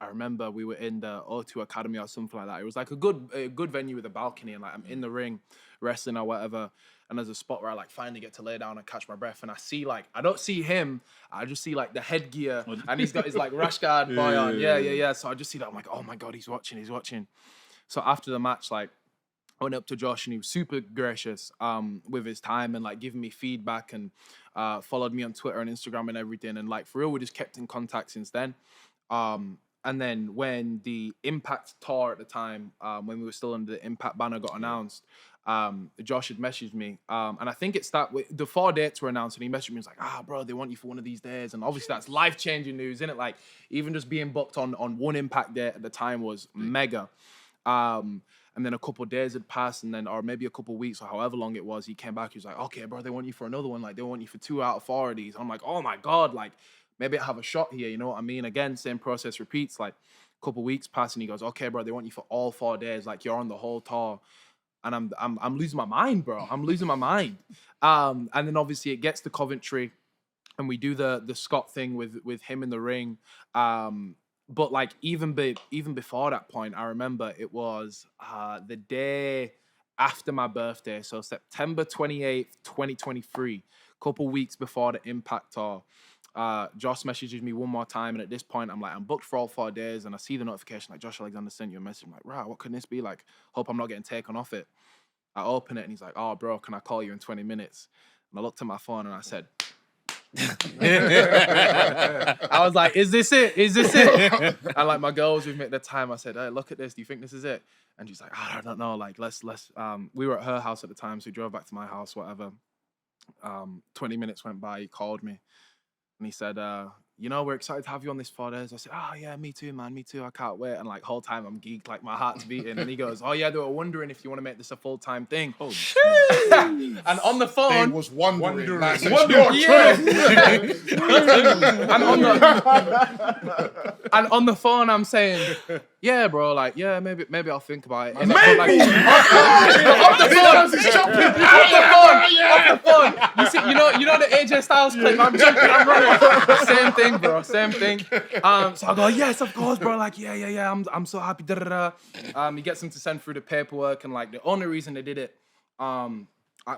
remember we were in the O2 Academy or something like that. It was like a good venue with a balcony, and like I'm in the ring wrestling or whatever, and there's a spot where I like finally get to lay down and catch my breath, and I see like I don't see him, I just see like the headgear, and he's got his like rash guard boy on, yeah. So I just see that, I'm like, oh my god, he's watching. So after the match, like, I went up to Josh and he was super gracious with his time and like giving me feedback and followed me on Twitter and Instagram and everything. And like, for real, we just kept in contact since then. And then when the Impact tour at the time, when we were still under the Impact banner got announced, Josh had messaged me. And I think it started with the 4 dates were announced, and he messaged me. He was like, bro, they want you for one of these days. And obviously that's life-changing news, isn't it? Like, even just being booked on one Impact date at the time was mega. And then a couple of days had passed, and then, or maybe a couple of weeks or however long it was, he came back. He was like, okay, bro, they want you for another one. Like, they want you for 2 out of 4 of these. I'm like, oh my God, like, maybe I have a shot here. You know what I mean? Again, same process repeats. Like, a couple of weeks pass, and he goes, okay, bro, they want you for all 4 days. Like, you're on the whole tour. And I'm losing my mind, bro. I'm losing my mind. And then obviously it gets to Coventry, and we do the Scott thing with him in the ring. But like even before that point, I remember it was the day after my birthday, so September 28th, 2023, a couple weeks before the Impact tour. Josh messages me one more time, and at this point, I'm booked for all 4 days, and I see the notification like Josh Alexander sent you a message. I'm like, right, what could this be? Like, hope I'm not getting taken off it. I open it, and he's like, oh, bro, can I call you in 20 minutes? And I looked at my phone, and I said, I was like, is this it? And like my girl was with me at the time. I said, hey, look at this. Do you think this is it? And she's like, I don't know. Like, let's we were at her house at the time, so we drove back to my house, whatever. 20 minutes went by, he called me, and he said, we're excited to have you on this 4 days. I said, oh yeah, me too, man, me too. I can't wait. And like whole time I'm geeked, like my heart's beating. And he goes, oh yeah, they were wondering if you want to make this a full-time thing. Oh, and on the phone, they was wondering. Like, yeah. and on the phone, I'm saying, yeah, bro, like, yeah, maybe I'll think about it. And maybe. Off the phone. You see, you know the AJ Styles clip. I'm jumping, I'm running. Same thing, bro. Same thing. So I go, yes, of course, bro. Like, yeah. I'm so happy. He gets him to send through the paperwork, and like the only reason they did it,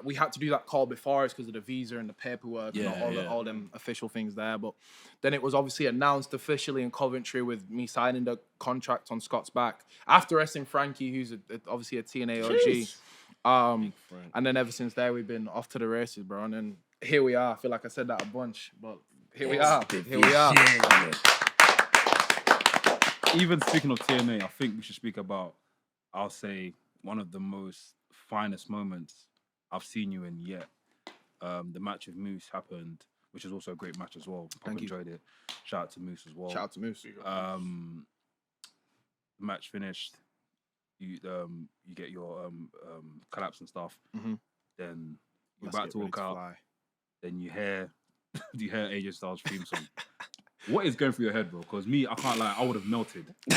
we had to do that call before us because of the visa and the paperwork and Yeah, all them official things there. But then it was obviously announced officially in Coventry with me signing the contract on Scott's back after wrestling Frankie, who's obviously a TNA OG. And then ever since there, we've been off to the races, bro. And then here we are. I feel like I said that a bunch, but here we are. Here we are. Even speaking of TNA, I think we should speak about, I'll say, one of the most finest moments I've seen you in yet. The match with Moose happened, which is also a great match as well. I enjoyed it. Shout out to Moose as well. Shout out to Moose. The match finished. You get your collapse and stuff. Then you're about to walk out. Then you hear AJ Styles' theme song. What is going through your head, bro? Because me, I can't lie, I would have melted. Bro.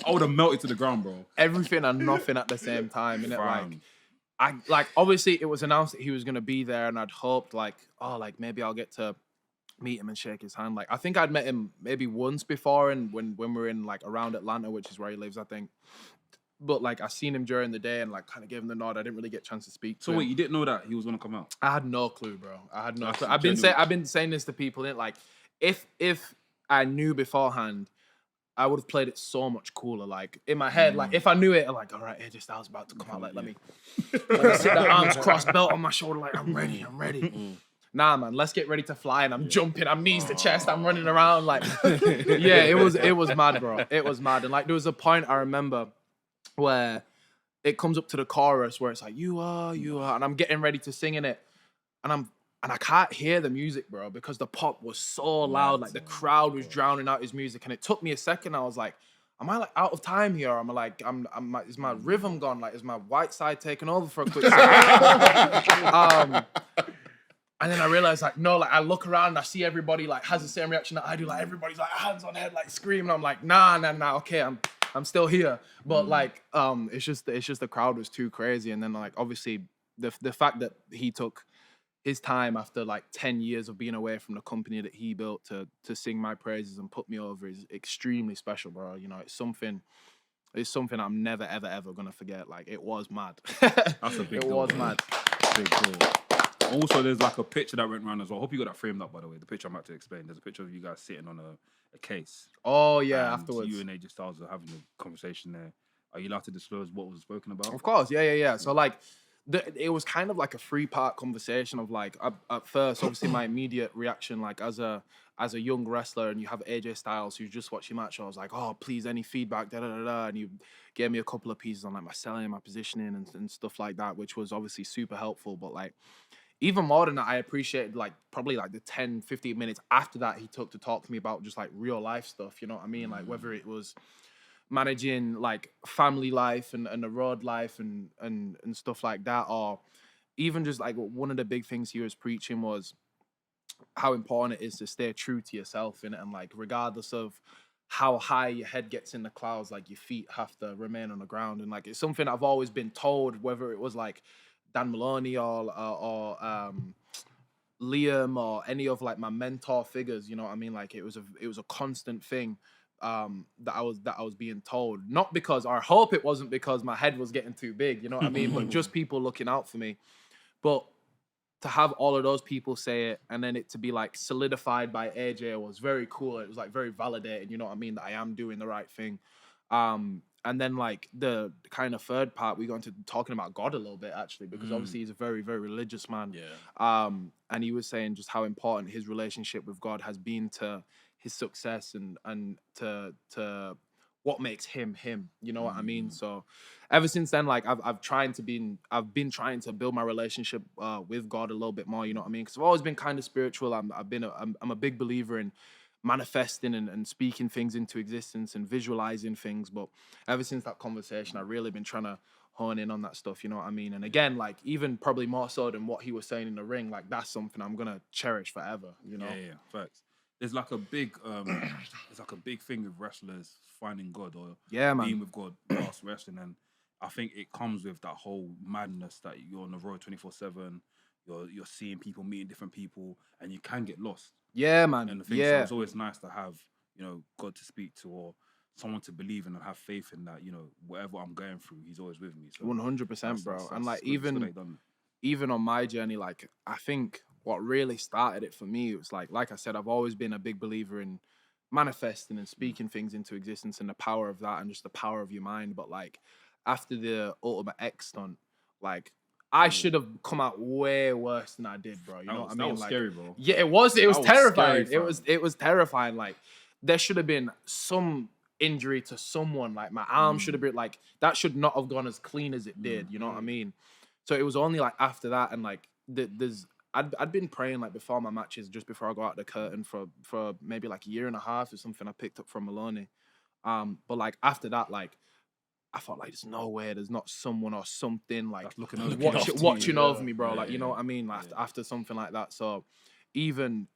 I would have melted to the ground, bro. Everything and nothing at the same time, innit? Like obviously it was announced that he was gonna be there, and I'd hoped maybe I'll get to meet him and shake his hand. Like I think I'd met him maybe once before, and when we were in like around Atlanta, which is where he lives, I think. But like I seen him during the day and like kind of gave him the nod. I didn't really get a chance to speak to him. So wait, you didn't know that he was gonna come out? I had no clue, bro. I had no That's clue. genuine. I've been saying this to people, innit? Like if I knew beforehand, I would have played it so much cooler. Like in my head, like if I knew it, I'm like, all right, AJ Styles about to come out. Like let me sit there, arms crossed, belt on my shoulder, like I'm ready. Nah, man, let's get ready to fly. And I'm jumping, I'm knees to chest, I'm running around. Like, yeah, it was mad, bro. It was mad. And like there was a point I remember where it comes up to the chorus where it's like, you are, and I'm getting ready to sing in it. And I can't hear the music, bro, because the pop was so loud. Like the crowd was drowning out his music. And it took me a second. I was like, am I like out of time here? Or am I like, is my rhythm gone? Like, is my white side taking over for a quick second? And then I realized, like, no, like I look around and I see everybody like has the same reaction that I do. Like everybody's like hands on head, like screaming. I'm like, nah, okay, I'm still here. But like, it's just the crowd was too crazy. And then like obviously the fact that he took his time after like 10 years of being away from the company that he built to sing my praises and put me over is extremely special, bro. You know, it's something I'm never ever gonna forget. Like it was mad. That's a big deal. It was mad. Big deal. Also, there's like a picture that went around as well. I hope you got that framed up, by the way. The picture I'm about to explain. There's a picture of you guys sitting on a case. Oh yeah, and afterwards. you and AJ Styles are having a conversation there. Are you allowed to disclose what was spoken about? Of course, yeah. So like, it was kind of like a 3-part conversation of like, at first, obviously my immediate reaction, like as a young wrestler, and you have AJ Styles who's just watching your match, I was like, oh please, any feedback, and you gave me a couple of pieces on like my selling, my positioning, and stuff like that, which was obviously super helpful. But like, even more than that, I appreciated like probably like the 10, 15 minutes after that he took to talk to me about just like real life stuff, you know what I mean? Like whether it was managing like family life and the road life and stuff like that, or even just like one of the big things he was preaching was how important it is to stay true to yourself, innit? And like regardless of how high your head gets in the clouds, like your feet have to remain on the ground. And like it's something I've always been told, whether it was like Dan Maloney or Liam or any of like my mentor figures, you know what I mean? Like it was a constant thing that I was being told. Not because, or I hope it wasn't because my head was getting too big, you know what I mean? But just people looking out for me. But to have all of those people say it and then it to be like solidified by AJ was very cool. It was like very validated, you know what I mean? That I am doing the right thing. And then like the kind of third part, we got into talking about God a little bit actually, because obviously he's a very, very religious man. Yeah. And he was saying just how important his relationship with God has been to his success and to what makes him, you know what I mean? So ever since then, like I've been trying to build my relationship with God a little bit more, you know what I mean? Because I've always been kind of spiritual. I'm a big believer in manifesting and speaking things into existence and visualizing things. But ever since that conversation, I've really been trying to hone in on that stuff, you know what I mean? And again, like even probably more so than what he was saying in the ring, like that's something I'm gonna cherish forever, you know? Yeah, facts. There's like a big thing with wrestlers finding God or being with God whilst wrestling, and I think it comes with that whole madness that you're on the road 24/7. You're seeing people, meeting different people, and you can get lost. Yeah, man. And the thing, so it's always nice to have, you know, God to speak to, or someone to believe in and have faith in that, you know, whatever I'm going through, he's always with me. So 100%, bro. And like it's good that he done even on my journey, like I think what really started it for me was like I said, I've always been a big believer in manifesting and speaking things into existence and the power of that and just the power of your mind. But like after the Ultimate X stunt, like I should have come out way worse than I did, bro. You know what I mean? That was like, scary, bro. Yeah, it was was terrifying. scary, It was terrifying. Like there should have been some injury to someone. Like my arm should have been like that should not have gone as clean as it did. You know what I mean? So it was only like after that and like I'd been praying like before my matches, just before I go out the curtain for maybe like a year and a half or something I picked up from Maloney. But like after that, like I felt like there's no way there's not someone or something like watching over me, bro. Like you know what I mean? Like after something like that. So even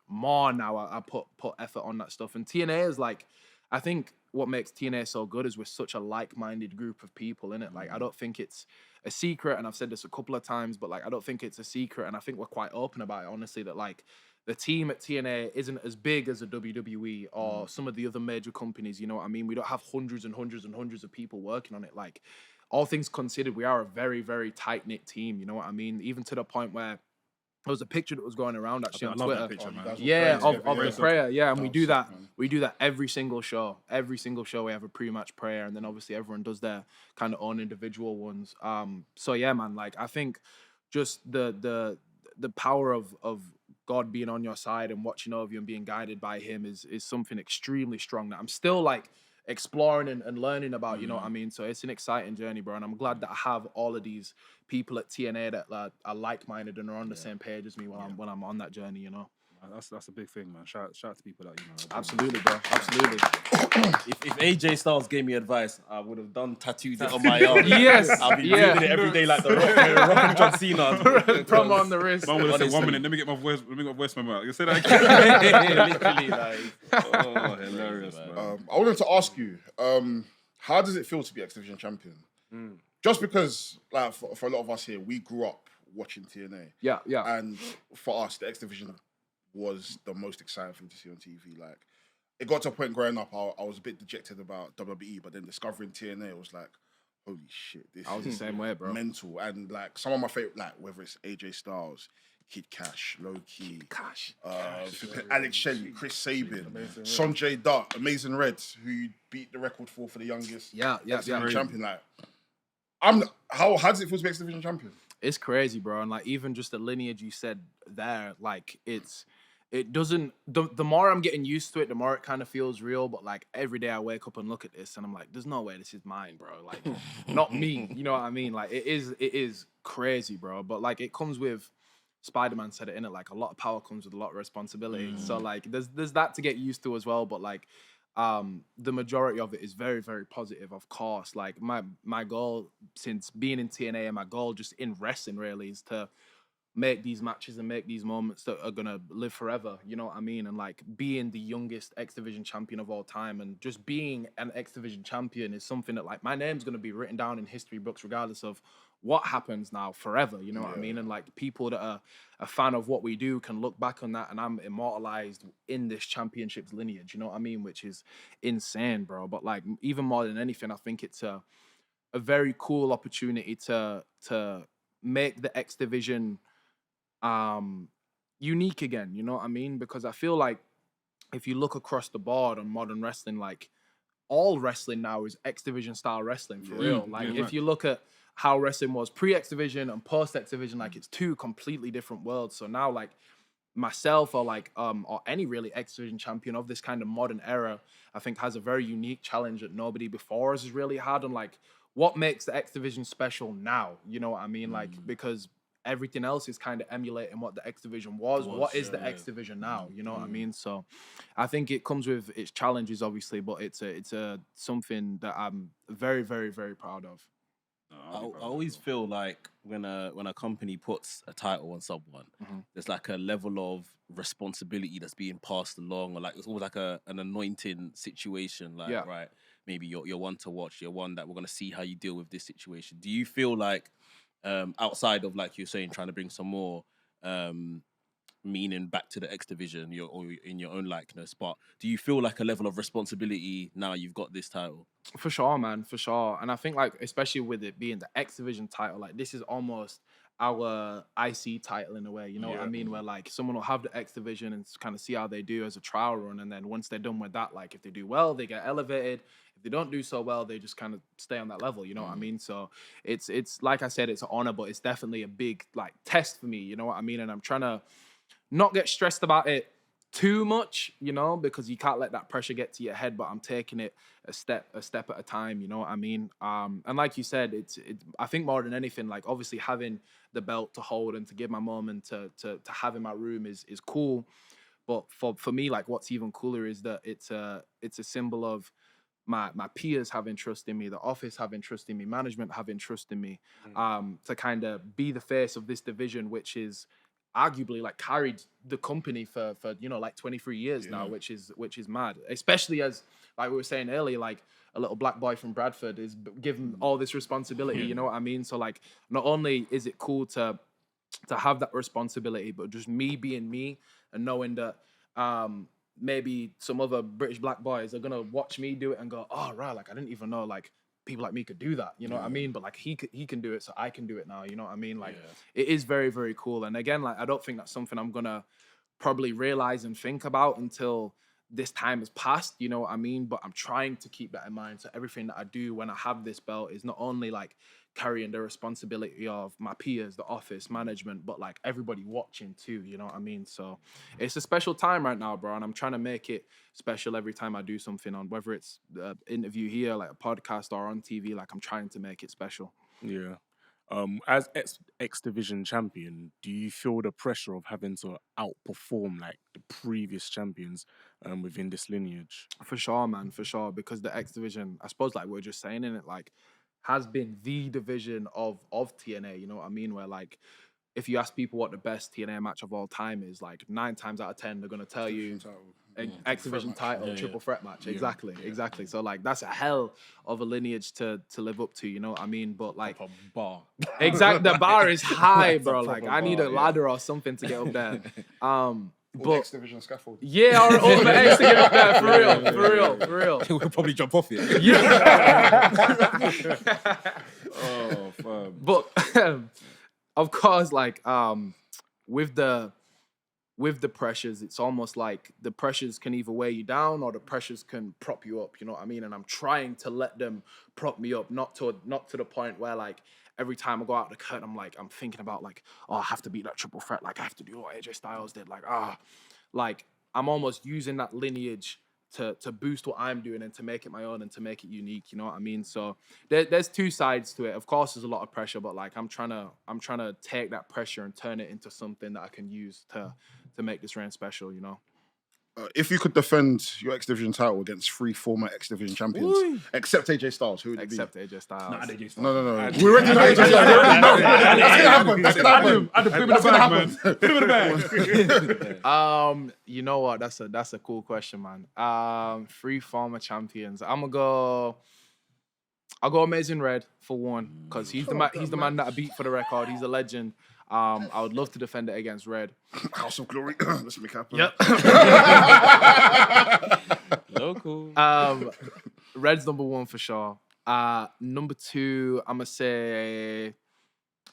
more now I put effort on that stuff. And TNA is like, I think what makes TNA so good is we're such a like-minded group of people in it. Like I don't think it's a secret, and I've said this a couple of times, but like I don't think it's a secret, and I think we're quite open about it, honestly, that like the team at TNA isn't as big as a WWE or some of the other major companies, you know what I mean? We don't have hundreds and hundreds and hundreds of people working on it. Like all things considered, we are a very, very tight-knit team, you know what I mean? Even to the point where there was a picture that was going around actually on Twitter. That picture, man. Yeah, of the prayer. Yeah, and we do that. Man. We do that every single show. Every single show we have a pre-match prayer, and then obviously everyone does their kind of own individual ones. So yeah, man. Like I think just the power of God being on your side and watching over you and being guided by Him is something extremely strong that I'm still like exploring and learning about. You know what I mean? So it's an exciting journey, bro. And I'm glad that I have all of these people at TNA that are like-minded and are on the same page as me when I'm on that journey, you know. That's a big thing, man. Shout out to people that, you know. Absolutely, bro. Absolutely. If AJ Styles gave me advice, I would have done tattooed it on my arm. Yes, I'll be using it every day like the Rock and John Cena. Promo on the wrist. Man would have said 1 Honestly. minute. Let me get my voice memo out. You say that again? Literally, like. Oh, hilarious, man. I wanted to ask you, how does it feel to be X Division champion? Just because, like, for a lot of us here, we grew up watching TNA. Yeah. And for us, the X Division was the most exciting thing to see on TV. Like, it got to a point growing up, I was a bit dejected about WWE, but then discovering TNA was like, holy shit, this I was the is same way, bro. mental. And like some of my favorite, like whether it's AJ Styles, Kid Cash, Low Key, Alex Shelley, Chris Sabin, Sanjay Dutt, Amazing Reds, who beat the record for the youngest Yeah. champion. Like, how does it feel to be X Division champion? It's crazy, bro. And like even just the lineage you said there, like it doesn't the more I'm getting used to it, the more it kind of feels real. But like every day I wake up and look at this and I'm like, there's no way this is mine, bro. Like not me. You know what I mean? Like it is crazy, bro. But like it comes with, Spider-Man said it, in it, like a lot of power comes with a lot of responsibility. So like there's that to get used to as well. But like the majority of it is very, very positive, of course. Like my goal since being in TNA and my goal just in wrestling really is to make these matches and make these moments that are gonna live forever, you know what I mean? And like being the youngest X Division champion of all time and just being an X Division champion is something that like my name's gonna be written down in history books regardless of what happens now forever, you know what I mean? And like people that are a fan of what we do can look back on that and I'm immortalized in this championship's lineage, you know what I mean? Which is insane, bro. But like even more than anything, I think it's a very cool opportunity to make the X Division unique again, you know what I mean? Because I feel like if you look across the board on modern wrestling, like all wrestling now is X Division style wrestling for real. Like if you look at how wrestling was pre-X Division and post-X Division, like it's two completely different worlds. So now like myself or like or any really X Division champion of this kind of modern era, I think has a very unique challenge that nobody before us has really had on like what makes the X Division special now, you know what I mean? Like because everything else is kind of emulating what the X Division was. What is the X Division now? You know what I mean? So I think it comes with its challenges, obviously, but it's a something that I'm very, very, very proud of. I always feel like when a company puts a title on someone, there's like a level of responsibility that's being passed along, or like it's almost like an anointing situation. Like, right, maybe you're one to watch, you're one that we're gonna see how you deal with this situation. Do you feel like outside of like you're saying trying to bring some more meaning back to the X Division, or in your own likeness. But do you feel like a level of responsibility now you've got this title? For sure, man, for sure. And I think like, especially with it being the X Division title, like this is almost our IC title in a way, you know what I mean? Where like someone will have the X Division and kind of see how they do as a trial run, and then once they're done with that, like if they do well, they get elevated. If they don't do so well, they just kind of stay on that level, you know what I mean? So it's like I said, it's an honor, but it's definitely a big like test for me, you know what I mean? And I'm trying to not get stressed about it too much, you know, because you can't let that pressure get to your head, but I'm taking it a step at a time, you know what I mean? And like you said, it's I think more than anything, like obviously having the belt to hold and to give my mom and to have in my room is cool. But for me, like what's even cooler is that it's a symbol of my peers having trust in me, the office having trust in me, management having trust in me, to kind of be the face of this division, which is arguably like carried the company for you know like 23 years now, which is mad. Especially as like we were saying earlier, like a little black boy from Bradford is given all this responsibility. You know what I mean? So like, not only is it cool to have that responsibility, but just me being me and knowing that maybe some other British black boys are gonna watch me do it and go, oh right, like I didn't even know like people like me could do that, you know what I mean? But like he can do it, so I can do it now, you know what I mean? Like it is very, very cool. And again, like I don't think that's something I'm gonna probably realize and think about until this time has passed, you know what I mean? But I'm trying to keep that in mind. So everything that I do when I have this belt is not only like carrying the responsibility of my peers, the office, management, but like everybody watching too, you know what I mean? So it's a special time right now, bro, and I'm trying to make it special every time I do something, on whether it's an interview here, like a podcast, or on TV. Like I'm trying to make it special. Yeah. As X Division champion, do you feel the pressure of having to outperform like the previous champions within this lineage? For sure, man, for sure. Because the X Division, I suppose, like we're just saying in it, like has been the division of TNA. You know what I mean? Where like, if you ask people what the best TNA match of all time is, like 9 times out of 10 they're gonna tell you X Division title, triple threat match. Exactly. So like that's a hell of a lineage to live up to. You know what I mean? But like Bar. exactly, the bar is high, bro. Like I need a ladder or something to get up there. But X Division scaffold. Yeah, or Ultimate X to get up there, for real. We could probably jump off it. Yeah. Oh, fam. But of course, like with the pressures, it's almost like the pressures can either weigh you down or the pressures can prop you up. You know what I mean? And I'm trying to let them prop me up, not to the point where like every time I go out the curtain, I'm thinking about like, oh, I have to beat that triple threat. Like I have to do what AJ Styles did. Like like I'm almost using that lineage to boost what I'm doing and to make it my own and to make it unique. You know what I mean? So there's two sides to it. Of course, there's a lot of pressure, but like I'm trying to take that pressure and turn it into something that I can use to make this reign special. You know. If you could defend your X Division title against 3 former X Division champions, except AJ Styles, who would it be? Except AJ Styles. Nah, AJ Styles. No. We already know AJ Styles. That's gonna happen. I'd put him in the bag, man. Put him in the bag. You know what? That's a cool question, man. 3 former champions. I'll go Amazing Red for one, because he's the man that I beat for the record. He's a legend. I would love to defend it against Red. House of Glory. Let's make it happen. Yep. Local. Red's number 1 for sure. Number 2, I'm gonna say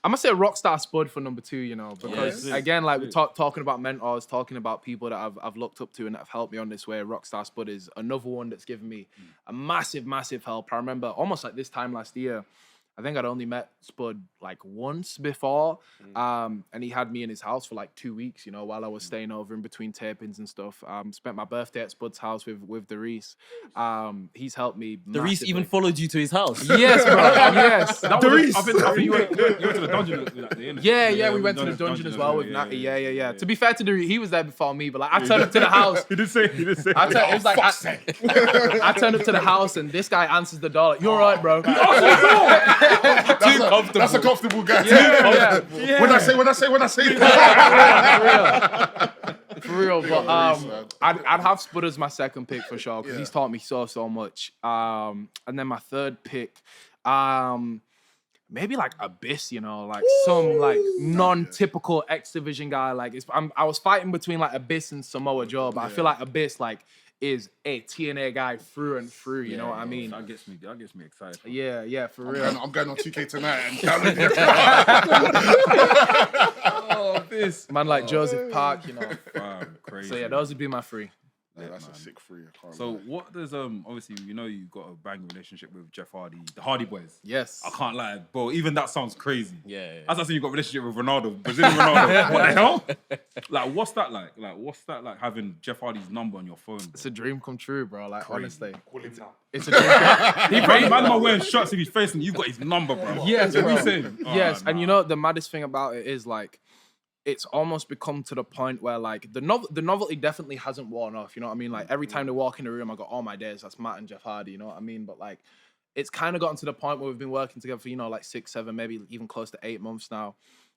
Rockstar Spud for number 2. You know, because again, like we're talking about mentors, talking about people that I've looked up to and that have helped me on this way. Rockstar Spud is another one that's given me a massive help. I remember almost like this time last year, I think I'd only met Spud like once before, and he had me in his house for like 2 weeks, you know, while I was staying over in between tapings and stuff. Spent my birthday at Spud's house with DeReisse. He's helped me. DeReisse even followed you to his house. Yes, bro. Yes. DeReisse. I think you went to the dungeon with that day, innit? Yeah, we went to the dungeon as well with Natty. Yeah. To be fair to DeReisse, he was there before me, but like I turned up to the house. He did say. It was like I turned up to the house and this guy answers the door. Like, you're right, bro. That's a comfortable guy. Yeah. When I say that. For real. But I'd have Spud as my second pick for sure, because he's taught me so much. And then my third pick, maybe like Abyss, you know, like some like non-typical X Division guy. Like I was fighting between like Abyss and Samoa Joe, but I feel like Abyss like is a TNA guy through and through. You know what I mean? That gets me excited. Yeah, for real. I'm going on 2K tonight and downloading This man like Joseph Park, you know. Crazy. So yeah, those would be my 3. Yeah, that's a sick 3. I can't So lie. what does obviously you've got a bang relationship with Jeff Hardy, the Hardy Boys. Yes. I can't lie, bro. Even that sounds crazy. Yeah. As I said, you got a relationship with Ronaldo, Brazilian Ronaldo. What the hell? Like, what's that like? Like, what's that like having Jeff Hardy's number on your phone? Bro? It's a dream come true, bro. Like honestly, Call him now. it's a dream. Man, man wearing shirts if he's facing. You've got his number, bro. Yes, What are you bro. saying? Yes, Oh, and you know the maddest thing about it is like, it's almost become to the point where like the novelty definitely hasn't worn off. You know what I mean? Like every time they walk in the room, I go, "Oh my days, that's Matt and Jeff Hardy." You know what I mean? But like, it's kind of gotten to the point where we've been working together for like 6, 7, maybe even close to 8 months now,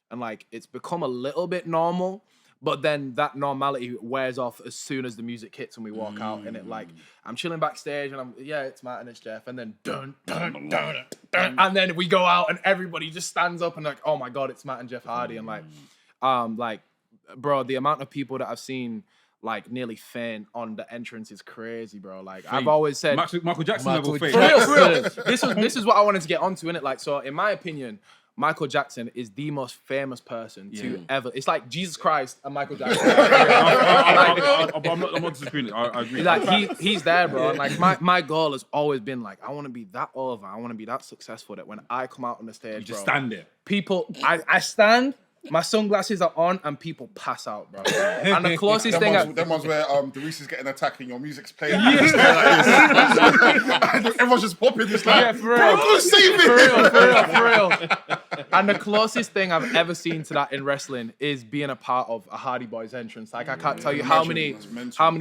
and like it's become a little bit normal. But then that normality wears off as soon as the music hits and we walk out, and it like I'm chilling backstage and it's Matt and it's Jeff, and then dun, and then we go out and everybody just stands up and like, oh my god, it's Matt and Jeff Hardy, and like bro, the amount of people that I've seen like nearly faint on the entrance is crazy, bro. Like I've always said, Michael Jackson level fame. for real. This is what I wanted to get onto, innit? Like, so in my opinion, Michael Jackson is the most famous person to ever. It's like Jesus Christ and Michael Jackson. I'm not disagreeing. I agree. Like he's there, bro. And like my goal has always been like, I want to be that over. I want to be that successful that when I come out on the stage, You just bro, stand there. people, I stand. My sunglasses are on and people pass out, bro. And the closest thing, Them ones where Dereiss is getting attacked and your music's playing. And everyone's just popping. It's like, for real. bro, go save it. For real. And the closest thing I've ever seen to that in wrestling is being a part of a Hardy Boys entrance. Like I can't tell you how many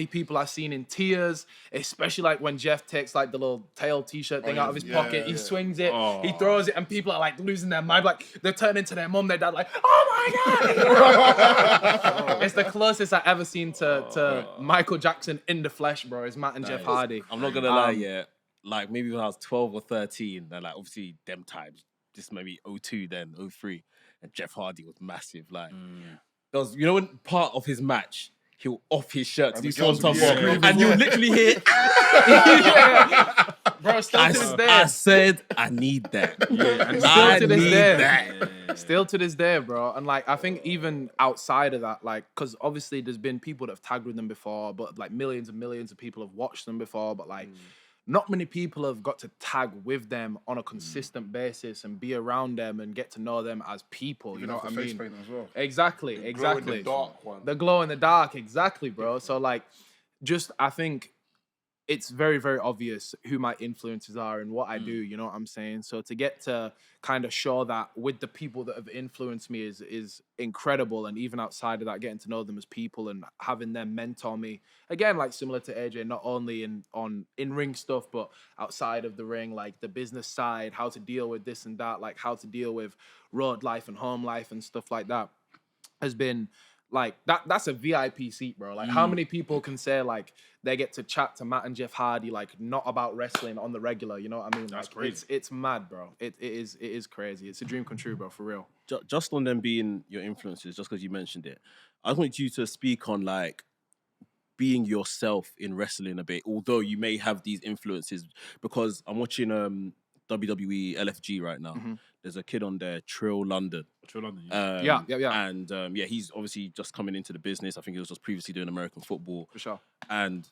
people I've seen in tears, especially like when Jeff takes like the little tail t-shirt thing out of his pocket, he swings it, he throws it, and people are like losing their mind. Like they're turning to their mum, their dad, like, oh my god! It's the closest I've ever seen to Michael Jackson in the flesh, bro. Is Matt and Jeff Hardy. I'm not gonna lie, like maybe when I was 12 or 13, then like obviously them times, just maybe 02 then, 03, and Jeff Hardy was massive. Like there was, you know, when part of his match, he'll off his shirt to do swanton bomb, and you literally hear, bro, still to this day. I said I need that. And I still to this need day. that. Still to this day, bro. And like, I think even outside of that, like, because obviously there's been people that have tagged with them before, but like millions and millions of people have watched them before, but like, not many people have got to tag with them on a consistent basis and be around them and get to know them as people. You know what I mean? As well. Exactly. Glow in the dark one. The glow in the dark, exactly, bro. So like, just I think it's very, very obvious who my influences are and what I do, you know what I'm saying? So to get to kind of show that with the people that have influenced me is incredible. And even outside of that, getting to know them as people and having them mentor me, again, like similar to AJ, not only in-ring stuff, but outside of the ring, like the business side, how to deal with this and that, like how to deal with road life and home life and stuff like that, has been like that's a VIP seat, bro. Like how many people can say like they get to chat to Matt and Jeff Hardy like not about wrestling on the regular, you know what I mean? That's like, crazy. It's mad, bro. It is crazy. It's a dream come true, bro, for real. Just on them being your influences, just because you mentioned it, I want you to speak on like being yourself in wrestling a bit, although you may have these influences, because I'm watching WWE LFG right now. There's a kid on there, Trill London. Yeah. And he's obviously just coming into the business. I think he was just previously doing American football. For sure. And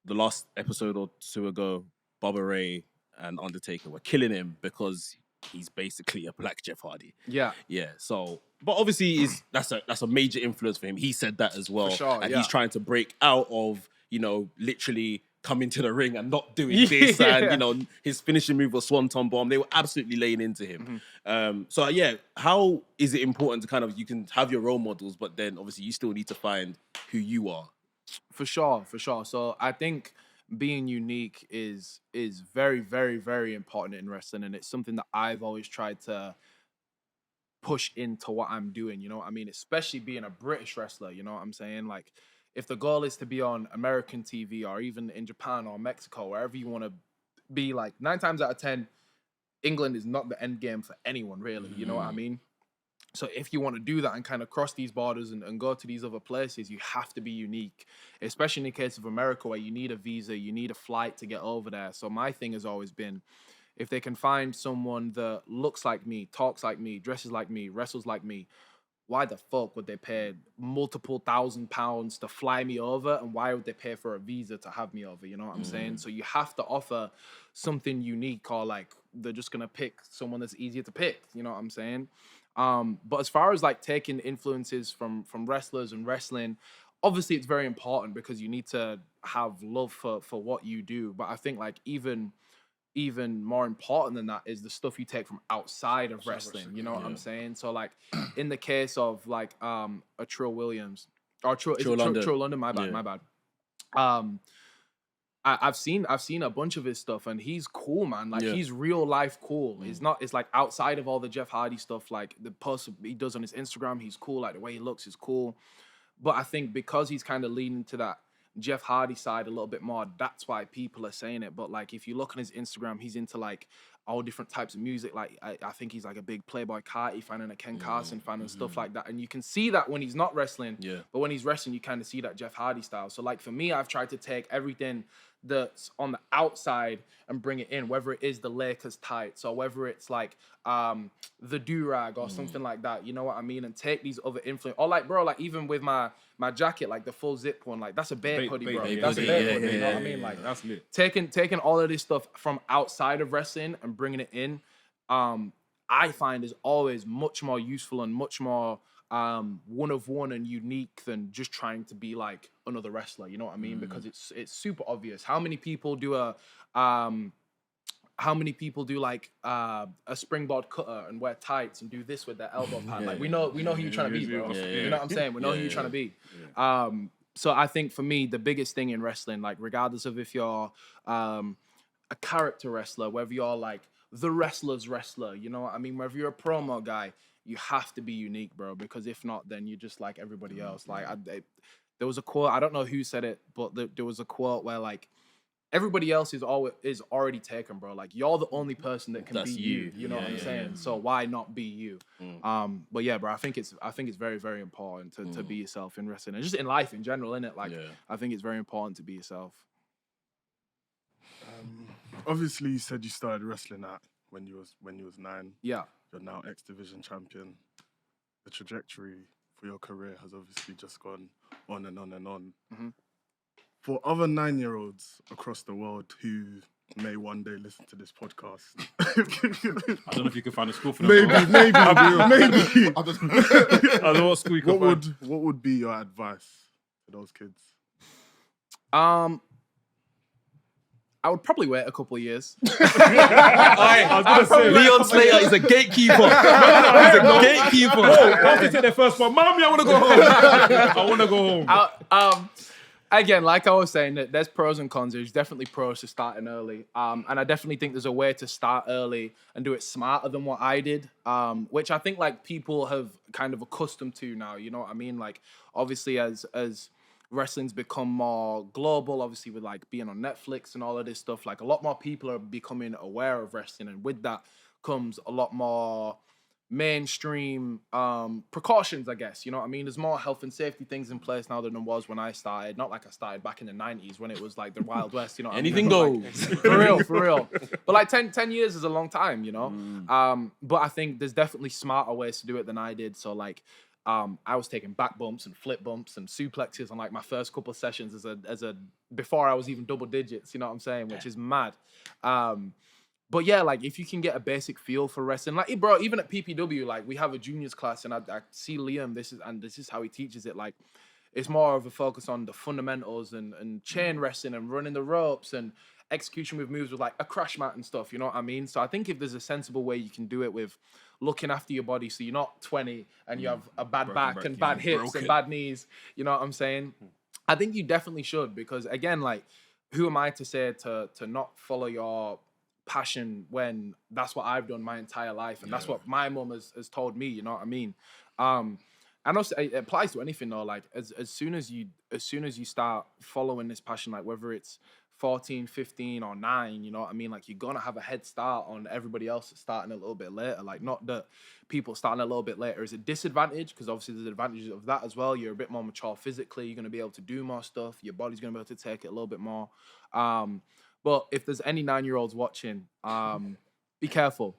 the last episode or two ago, Bubba Ray and Undertaker were killing him because he's basically a black Jeff Hardy. Yeah. Yeah. So, but obviously that's a major influence for him. He said that as well. For sure, and yeah. he's trying to break out of, literally coming to the ring and not doing this. And, his finishing move was Swanton Bomb. They were absolutely laying into him. How is it important to kind of, you can have your role models, but then obviously you still need to find who you are? For sure. So I think being unique is very, very, very important in wrestling, and it's something that I've always tried to push into what I'm doing, you know what I mean? Especially being a British wrestler, you know what I'm saying? Like, if the goal is to be on American TV or even in Japan or Mexico, wherever you want to be, like 9 times out of 10, England is not the end game for anyone, really. You know what I mean? So if you want to do that and kind of cross these borders and go to these other places, you have to be unique, especially in the case of America where you need a visa, you need a flight to get over there. So my thing has always been, if they can find someone that looks like me, talks like me, dresses like me, wrestles like me, why the fuck would they pay multiple £1,000s to fly me over? And why would they pay for a visa to have me over? You know what I'm saying? So you have to offer something unique, or like they're just going to pick someone that's easier to pick. You know what I'm saying? But as far as like taking influences from wrestlers and wrestling, obviously it's very important because you need to have love for what you do. But I think like even more important than that is the stuff you take from outside of wrestling. You know what I'm saying? So like in the case of like a Trill Williams or Trill London, my bad. I've seen a bunch of his stuff and he's cool, man. Like he's real life cool. It's like outside of all the Jeff Hardy stuff, like the post he does on his Instagram, he's cool. Like the way he looks is cool. But I think because he's kind of leaning to that Jeff Hardy side a little bit more, that's why people are saying it. But like if you look on his Instagram, he's into like all different types of music. Like I think he's like a big Playboy Carti fan and a Ken Carson fan and stuff like that. And you can see that when he's not wrestling. Yeah. But when he's wrestling, you kind of see that Jeff Hardy style. So like for me, I've tried to take everything that's on the outside and bring it in, whether it is the Lakers tights or whether it's like the do-rag or something like that, you know what I mean? And take these other influence, or like, bro, like even with my jacket, like the full zip one, like that's a bear hoodie, bro. That's a bear hoodie, you know what I mean? Like that's lit. Taking all of this stuff from outside of wrestling and bringing it in, I find is always much more useful and much more one of one and unique than just trying to be like another wrestler, you know what I mean? Because it's super obvious. How many people do like a springboard cutter and wear tights and do this with their elbow pad? Like we know who you're trying to be, bro. You know what I'm saying? We know who you're trying to be. So I think for me, the biggest thing in wrestling, like regardless of if you're a character wrestler, whether you're like the wrestler's wrestler, you know what I mean? Whether you're a promo guy, you have to be unique, bro, because if not, then you're just like everybody else. Like there was a quote, I don't know who said it, but there was a quote where like everybody else is already taken, bro. Like you're the only person that can be you. You know what I'm saying? So why not be you? But yeah, bro, I think it's very, very important to be yourself in wrestling and just in life in general, innit? Like I think it's very important to be yourself. Obviously, you said you started wrestling when you was 9. Yeah. You're now X Division champion. The trajectory for your career has obviously just gone on and on and on. For other 9-year-olds across the world who may one day listen to this podcast, I don't know if you can find a school for them. maybe. I don't know what school you can find. What would be your advice to those kids? I would probably wait a couple of years. I was gonna say Liam Slater is a gatekeeper. He's a gatekeeper. Once they take their first one, mommy, I want to go home. I want to go home. Again, like I was saying, there's pros and cons. There's definitely pros to starting early. And I definitely think there's a way to start early and do it smarter than what I did, which I think like people have kind of accustomed to now. You know what I mean? Like obviously as wrestling's become more global, obviously with like being on Netflix and all of this stuff, like a lot more people are becoming aware of wrestling, and with that comes a lot more mainstream precautions, I guess. You know what I mean? There's more health and safety things in place now than there was when I started. Not like I started back in the 90s when it was like the Wild West, you know what Anything I mean? goes. Like, for real. But like 10 years is a long time, you know? But I think there's definitely smarter ways to do it than I did. So like I was taking back bumps and flip bumps and suplexes on like my first couple of sessions as a before I was even double digits, you know what I'm saying? Which is mad. But yeah, like if you can get a basic feel for wrestling, like bro, even at PPW, like we have a juniors class and I see Liam, this is how he teaches it. Like it's more of a focus on the fundamentals and chain wrestling and running the ropes and execution with moves with like a crash mat and stuff, you know what I mean? So I think if there's a sensible way you can do it with looking after your body so you're not 20 and you have a bad back and bad hips and bad knees, you know what I'm saying? I think you definitely should, because again, like who am I to say to not follow your passion when that's what I've done my entire life and that's what my mum has told me, you know what I mean? And also it applies to anything though, like as soon as you start following this passion, like whether it's 14, 15, or 9, you know what I mean? Like, you're gonna have a head start on everybody else that's starting a little bit later. Like, not that people starting a little bit later is a disadvantage, because obviously there's advantages of that as well. You're a bit more mature physically. You're gonna be able to do more stuff. Your body's gonna be able to take it a little bit more. But if there's any 9-year-olds watching, be careful.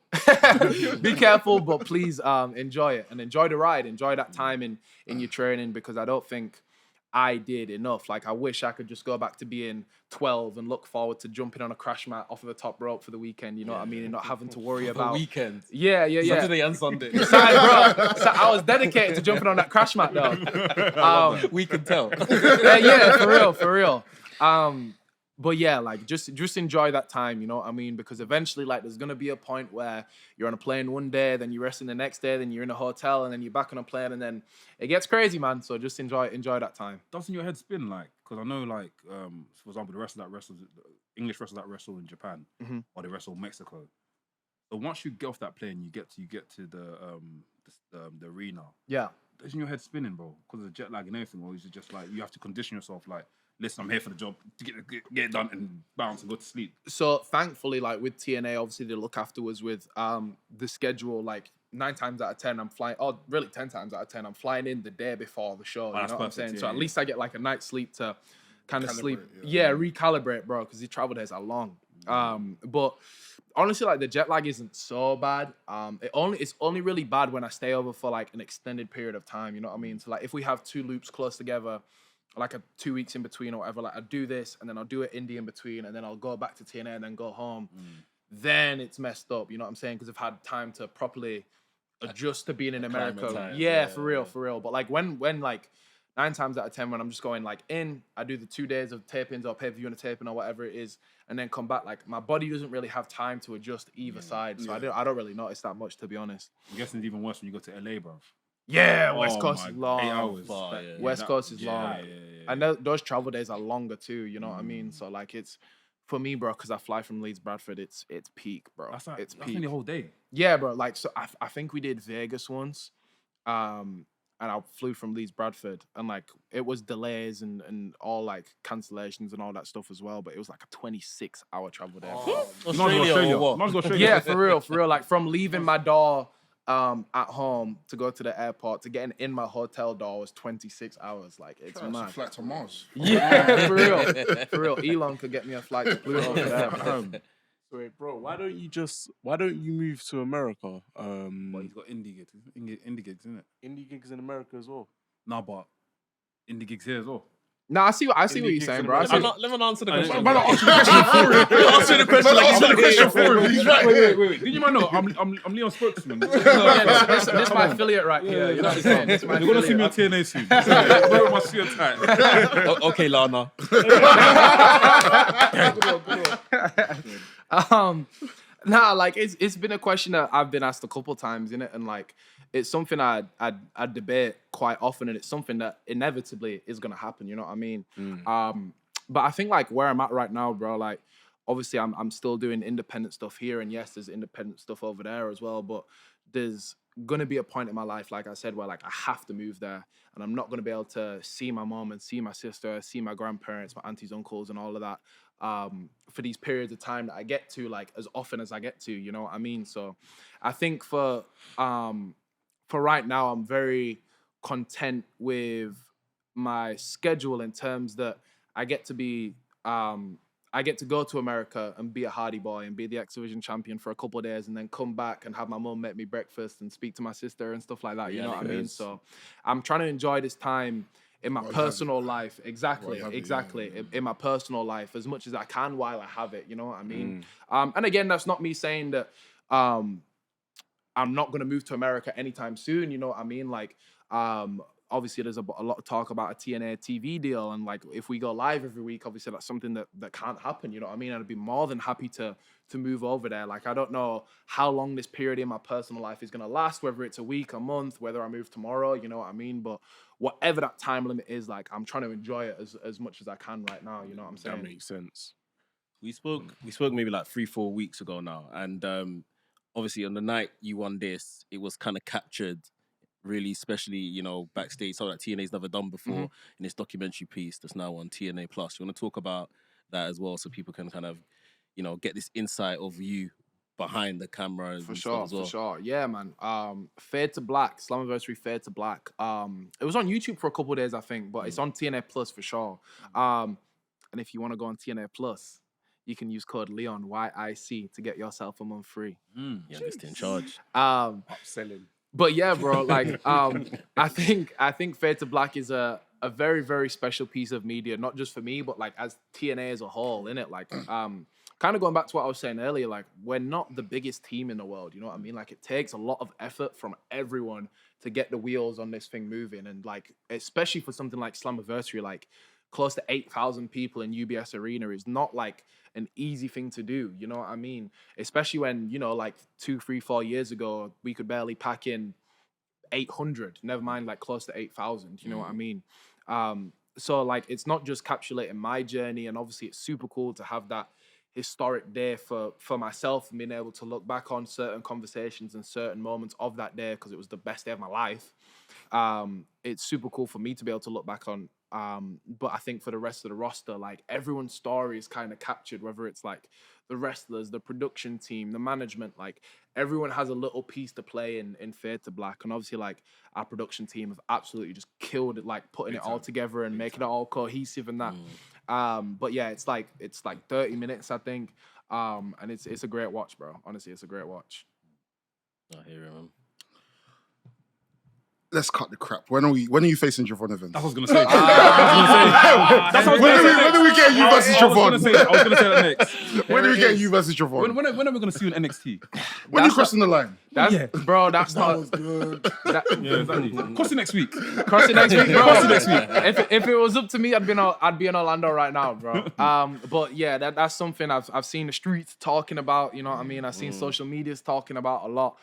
Be careful, but please enjoy it and enjoy the ride. Enjoy that time in your training, because I don't think I did enough. Like, I wish I could just go back to being 12 and look forward to jumping on a crash mat off of the top rope for the weekend, you know what I mean? And not having to worry about... weekend. Yeah. Saturday and Sunday. Sorry, bro. So I was dedicated to jumping on that crash mat, though. We can tell. Yeah, for real. But yeah, like, just enjoy that time, you know what I mean? Because eventually, like, there's gonna be a point where you're on a plane one day, then you're resting the next day, then you're in a hotel, and then you're back on a plane, and then it gets crazy, man. So just enjoy that time. Doesn't your head spin, like? Because I know, like, for example, the English wrestlers that wrestle in Japan, or they wrestle in Mexico. So once you get off that plane, you get to the arena. Yeah. Isn't your head spinning, bro? Because of the jet lag and everything, or is it just like you have to condition yourself, like, listen, I'm here for the job, to get it done and bounce and go to sleep? So thankfully, like, with TNA, obviously they look after us with the schedule. Like, 9 times out of 10, I'm flying. Oh, really, 10 times out of 10, I'm flying in the day before the show. You know what I'm saying? Yeah, so at least I get like a night's sleep to kind of sleep. yeah. Recalibrate, bro, because the travel days are long. But honestly, like, the jet lag isn't so bad. It's only really bad when I stay over for like an extended period of time. You know what I mean? So like, if we have 2 loops close together, like 2 weeks in between or whatever, like, I do this and then I'll do it indie in between, and then I'll go back to TNA and then go home. Then it's messed up. You know what I'm saying? Because I've had time to properly adjust to being in America. Yeah, for real. But like, when like 9 times out of 10, when I'm just going like I do the 2 days of tapings or pay-per-view and a taping or whatever it is, and then come back, like, my body doesn't really have time to adjust either side. So I don't really notice that much, to be honest. I'm guessing it's even worse when you go to LA, bro. Yeah, West Coast is long. 8 hours. West Coast is long. And those travel days are longer too, you know what I mean? So like, it's, for me, bro, because I fly from Leeds, Bradford, it's peak, bro. It's peak. Nearly a whole day. Yeah, bro. Like, so I think we did Vegas once, and I flew from Leeds, Bradford, and like, it was delays and all like cancellations and all that stuff as well. But it was like a 26-hour travel day. Australia or what? Yeah, for real. Like, from leaving my door at home to go to the airport to getting in my hotel door was 26 hours. Like, it's That's mad. a flight to Mars. Yeah, for real. Elon could get me a flight to Pluto over there. Wait, bro, why don't you move to America? Well, he's got indie gigs, isn't it? Indie gigs in America as well. Nah, but indie gigs here as well. No, I see what you're saying, bro. Let me answer the question. Man, answer the question for him. Answer the question for him. He's right here. Wait. Did you man know I'm Leon's spokesman? This is my affiliate right here. You know what I'm saying? This is my You're gonna see me on TNA soon. Wear my suit tight. Okay, Lana. Nah, like, it's been a question that I've been asked a couple times, innit? And like, it's something I debate quite often, and it's something that inevitably is gonna happen. You know what I mean? But I think, like, where I'm at right now, bro, like, obviously I'm still doing independent stuff here, and yes, there's independent stuff over there as well. But there's gonna be a point in my life, like I said, where like I have to move there, and I'm not gonna be able to see my mom and see my sister, see my grandparents, my aunties, uncles, and all of that for these periods of time that I get to, like, as often as I get to. You know what I mean? So I think for right now, I'm very content with my schedule in terms that I get to be, I get to go to America and be a Hardy boy and be the X Division champion for a couple of days, and then come back and have my mum make me breakfast and speak to my sister and stuff like that. You know what I mean? So I'm trying to enjoy this time in my personal life. Exactly. In my personal life as much as I can while I have it. You know what I mean? And again, that's not me saying that I'm not going to move to America anytime soon. You know what I mean? Like, obviously there's a lot of talk about a TNA TV deal, and like, if we go live every week, obviously that's something that can't happen. You know what I mean? I'd be more than happy to move over there. Like, I don't know how long this period in my personal life is going to last, whether it's a week, a month, whether I move tomorrow, you know what I mean? But whatever that time limit is, like, I'm trying to enjoy it as much as I can right now. You know what I'm saying? That makes sense. We spoke maybe like 3-4 weeks ago now, and obviously on the night you won this, it was kind of captured really, especially, you know, backstage, something that TNA's never done before in this documentary piece that's now on TNA Plus. You want to talk about that as well, so people can kind of, get this insight of you behind the camera and stuff as well. For sure. Yeah, man. Fade to Black, Slammiversary Fade to Black. It was on YouTube for a couple of days, I think, but it's on TNA Plus for sure. And if you want to go on TNA Plus, you can use code Leon YIC to get yourself a month free. Youngest in charge. Upselling. But yeah, bro, like I think Fade to Black is a very, very special piece of media, not just for me, but like as TNA as a whole, innit? Like kind of going back to what I was saying earlier, like we're not the biggest team in the world, you know what I mean? Like it takes a lot of effort from everyone to get the wheels on this thing moving, and like especially for something like Slammiversary, like close to 8,000 people in UBS Arena is not like an easy thing to do, you know what I mean? Especially when, like 2, 3, 4 years ago, we could barely pack in 800, never mind like close to 8,000, you know what I mean? So like, it's not just capsulating my journey, and obviously it's super cool to have that historic day for myself and being able to look back on certain conversations and certain moments of that day because it was the best day of my life. It's super cool for me to be able to look back on. But I think for the rest of the roster, like everyone's story is kind of captured, whether it's like the wrestlers, the production team, the management, like everyone has a little piece to play in Fade to Black. And obviously like our production team have absolutely just killed it, like putting it all together and making it all cohesive and that. But yeah, it's like 30 minutes, I think. And it's a great watch, bro. Honestly, it's a great watch. I hear him. Let's cut the crap. When are you facing Javon Evans? That's what I was gonna say. That's what when are we getting you versus Javon? I was gonna say that next. When are we getting you versus Javon? When are we gonna see you in NXT? When are you crossing the line? Bro, that's That not was good. Yeah, exactly. Crossing next week. crossing next week, bro. Crossing next week. If it was up to me, I'd be in Orlando right now, bro. But yeah, that's something I've seen the streets talking about. You know what I mean? I've seen social medias talking about a lot.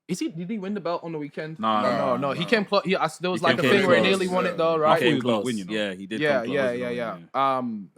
Did he win the belt on the weekend? No. He came close. There was like a thing where he nearly won it though, right? He came close. Win, you know? Yeah, he did. Yeah.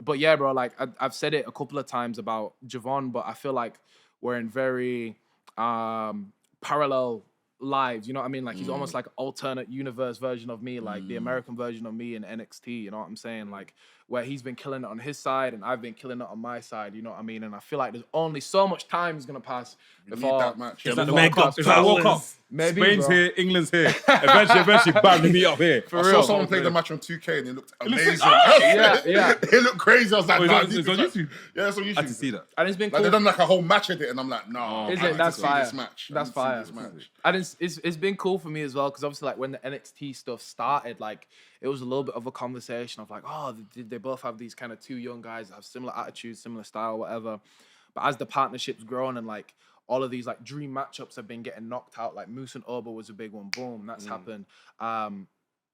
But yeah, bro, like I've said it a couple of times about Javon, but I feel like we're in very parallel lives. You know what I mean? Like he's almost like an alternate universe version of me, like the American version of me in NXT. You know what I'm saying? Like where he's been killing it on his side and I've been killing it on my side. You know what I mean? And I feel like there's only so much time is gonna pass before that match. Is that the World Cup? Is that the World Cup? Maybe, Spain's bro. here, England's here. Eventually, bam, we meet up here. I saw someone play the match on 2K and it looked amazing. Yeah. It looked crazy. I was like, nah, It's on YouTube. Yeah, it's on YouTube. I had to see that. And it's been Like cool. they done like a whole match edit, and I'm like, nah. Is I it? need That's to see fire. this match. That's I need to fire. see this match. And it's been cool for me as well because obviously like when the NXT stuff started, like it was a little bit of a conversation of like, oh, they both have these kind of two young guys that have similar attitudes, similar style, whatever. But as the partnership's grown and like all of these like dream matchups have been getting knocked out, like Moose and Oba was a big one. Boom, that's happened.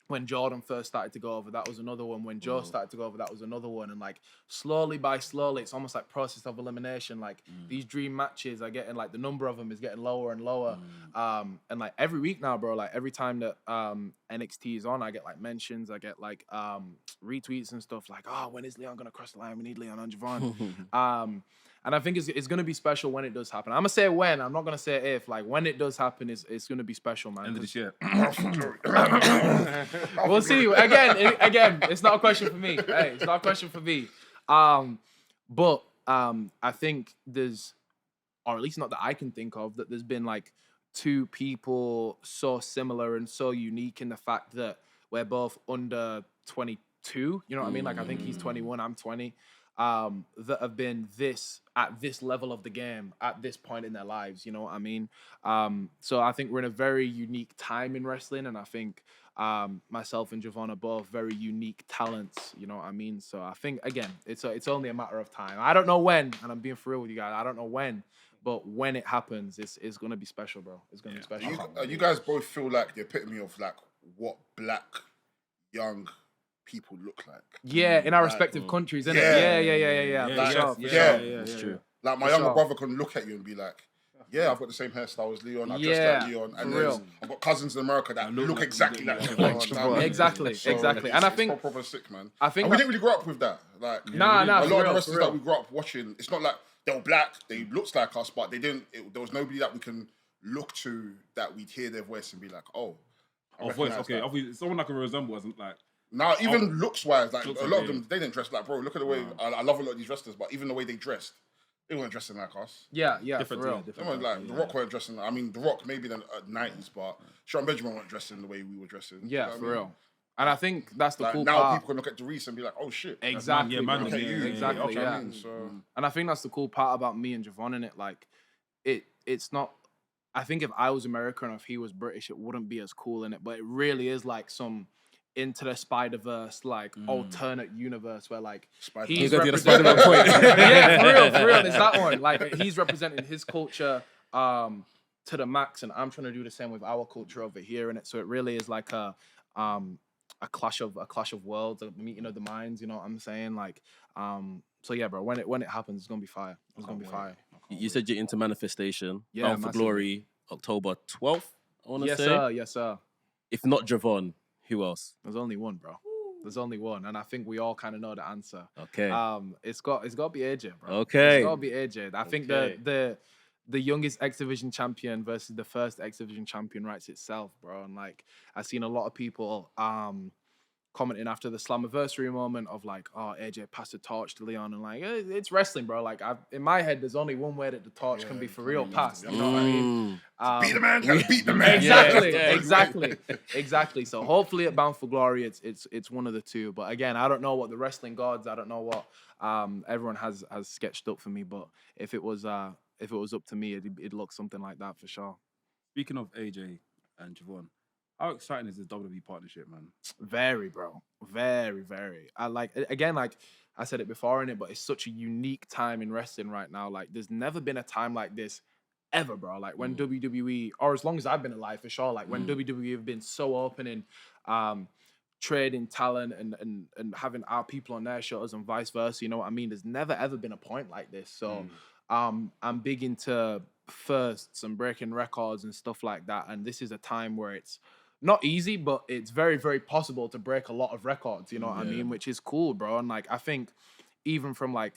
When Jordan first started to go over, that was another one. When Joe started to go over, that was another one. And like slowly, it's almost like process of elimination. Like these dream matches are getting like the number of them is getting lower and lower. And like every week now, bro, like every time that NXT is on, I get like mentions, I get like retweets and stuff like, oh, when is Leon gonna cross the line? We need Leon and Javon. And I think it's going to be special when it does happen. I'm going to say when. I'm not going to say if. Like, when it does happen, it's going to be special, man. End of this year. We'll see. Again, it's not a question for me. Hey, it's not a question for me. But I think there's, or at least not that I can think of, that there's been, like, two people so similar and so unique in the fact that we're both under 22. You know what I mean? Like, I think he's 21, I'm 20. That have been at this level of the game at this point in their lives, you know what I mean? So I think we're in a very unique time in wrestling, and I think myself and Javon are both very unique talents, you know what I mean? So I think again, it's only a matter of time. I don't know when, and I'm being for real with you guys. I don't know when, but when it happens, it's gonna be special, bro. It's gonna be special. You guys both feel like the epitome of like what black young people look like. Yeah, in our respective countries, innit? Yeah. It's true. Like my younger brother can look at you and be like, yeah, I've got the same hairstyle as Leon. I dress like Leon, and I've got cousins in America that look exactly like Javon. Exactly. And I think proper sick, man. I think and we didn't really grow up with that. Like, a lot of the wrestlers that we grew up watching, it's not like they were black. They looked like us, but they didn't. There was nobody that we can look to that we'd hear their voice and be like, oh, voice. Okay, someone I can resemble as like. Now, even looks wise, like Looks a are lot of big. them, they didn't dress like bro. Look at the way I love a lot of these wrestlers, but even the way they dressed, they weren't dressing like us. Yeah, Different, for real. yeah, They different. weren't like The Rock weren't dressing. I mean, The Rock maybe in the 90s, but Sean Benjamin weren't dressing the way we were dressing. Yeah, You know what for I mean? real. And I think that's the Like cool now, part. people can look at Dereiss and be like, "Oh shit!" Exactly, man, bro. Look at you. Exactly, You know what I yeah. mean? So And I think that's the cool part about me and Javon in it. Like, it's not. I think if I was American or if he was British, it wouldn't be as cool in it. But it really is like some Into the Spider-Verse, like alternate universe where like Spider-Man. You he's got to do the representing. Spider-Man point. Yeah, for real. It's that one. Like he's representing his culture to the max, and I'm trying to do the same with our culture over here in it. So it really is like a clash of worlds, a meeting of the minds. You know what I'm saying? Like, so yeah, bro. When it happens, it's gonna be fire. It's gonna be fire. You said you're into Manifestation. Yeah, Bound for massively. Glory, October 12th, I want to Yes, say. sir. Yes, sir. If not Javon, who else? There's only one, bro. There's only one, and I think we all kind of know the answer. Okay. It's got to be AJ, bro. Okay. It's got to be AJ. I think Okay. the youngest X Division champion versus the first X Division champion writes itself, bro. And like I've seen a lot of people commenting after the Slammiversary moment of like, oh, AJ passed the torch to Leon, and like it's wrestling, bro. Like in my head, there's only one way that the torch can be for real passed. You know what I mean? beat the man, gotta beat the man. Exactly. So hopefully at Bound for Glory, it's one of the two. But again, I don't know what the wrestling gods, I don't know what everyone has sketched up for me. But if it was up to me, it'd look something like that for sure. Speaking of AJ and Javon, how exciting is this WWE partnership, man? Very, bro. Very, very. I like again, like I said it before in it, but it's such a unique time in wrestling right now. Like there's never been a time like this ever, bro. Like when WWE, or as long as I've been alive for sure, like when WWE have been so open in trading talent and having our people on their shows and vice versa, you know what I mean? There's never ever been a point like this. So I'm big into firsts and breaking records and stuff like that. And this is a time where it's not easy, but it's very, very possible to break a lot of records, you know what I mean? Which is cool, bro. And like, I think even from like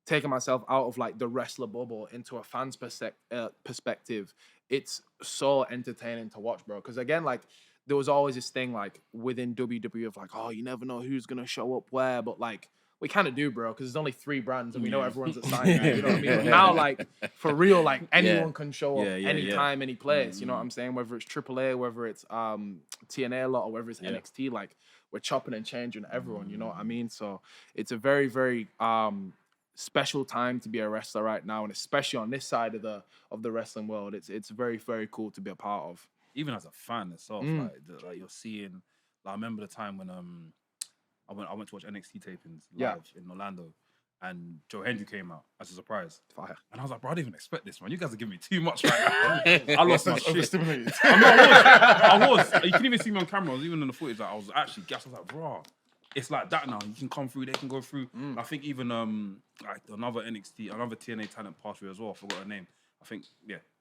taking myself out of like the wrestler bubble into a fan's perspective, it's so entertaining to watch, bro. Because again, like there was always this thing like within WWE of like, oh, you never know who's going to show up where, but like, we kind of do, bro, because there's only 3 brands and we know everyone's at sign. You know what I mean? But now, like, for real, like, anyone can show up anytime, any place. You know what I'm saying? Whether it's AAA, whether it's TNA a lot, or whether it's NXT, like, we're chopping and changing everyone. You know what I mean? So it's a very, very special time to be a wrestler right now, and especially on this side of the wrestling world, it's very, very cool to be a part of. Even as a fan itself, like you're seeing. Like, I remember the time when I went to watch NXT tapings live in Orlando, and Joe Hendry came out as a surprise. Fire. And I was like, bro, I didn't even expect this, man. You guys are giving me too much right now. I lost my shit. Overstimulated. I was. You can even see me on camera. I was even in the footage. Like, I was actually gassed. I was like, bro, it's like that now. You can come through. They can go through. I think even like another TNA talent passed through as well. I forgot her name. I think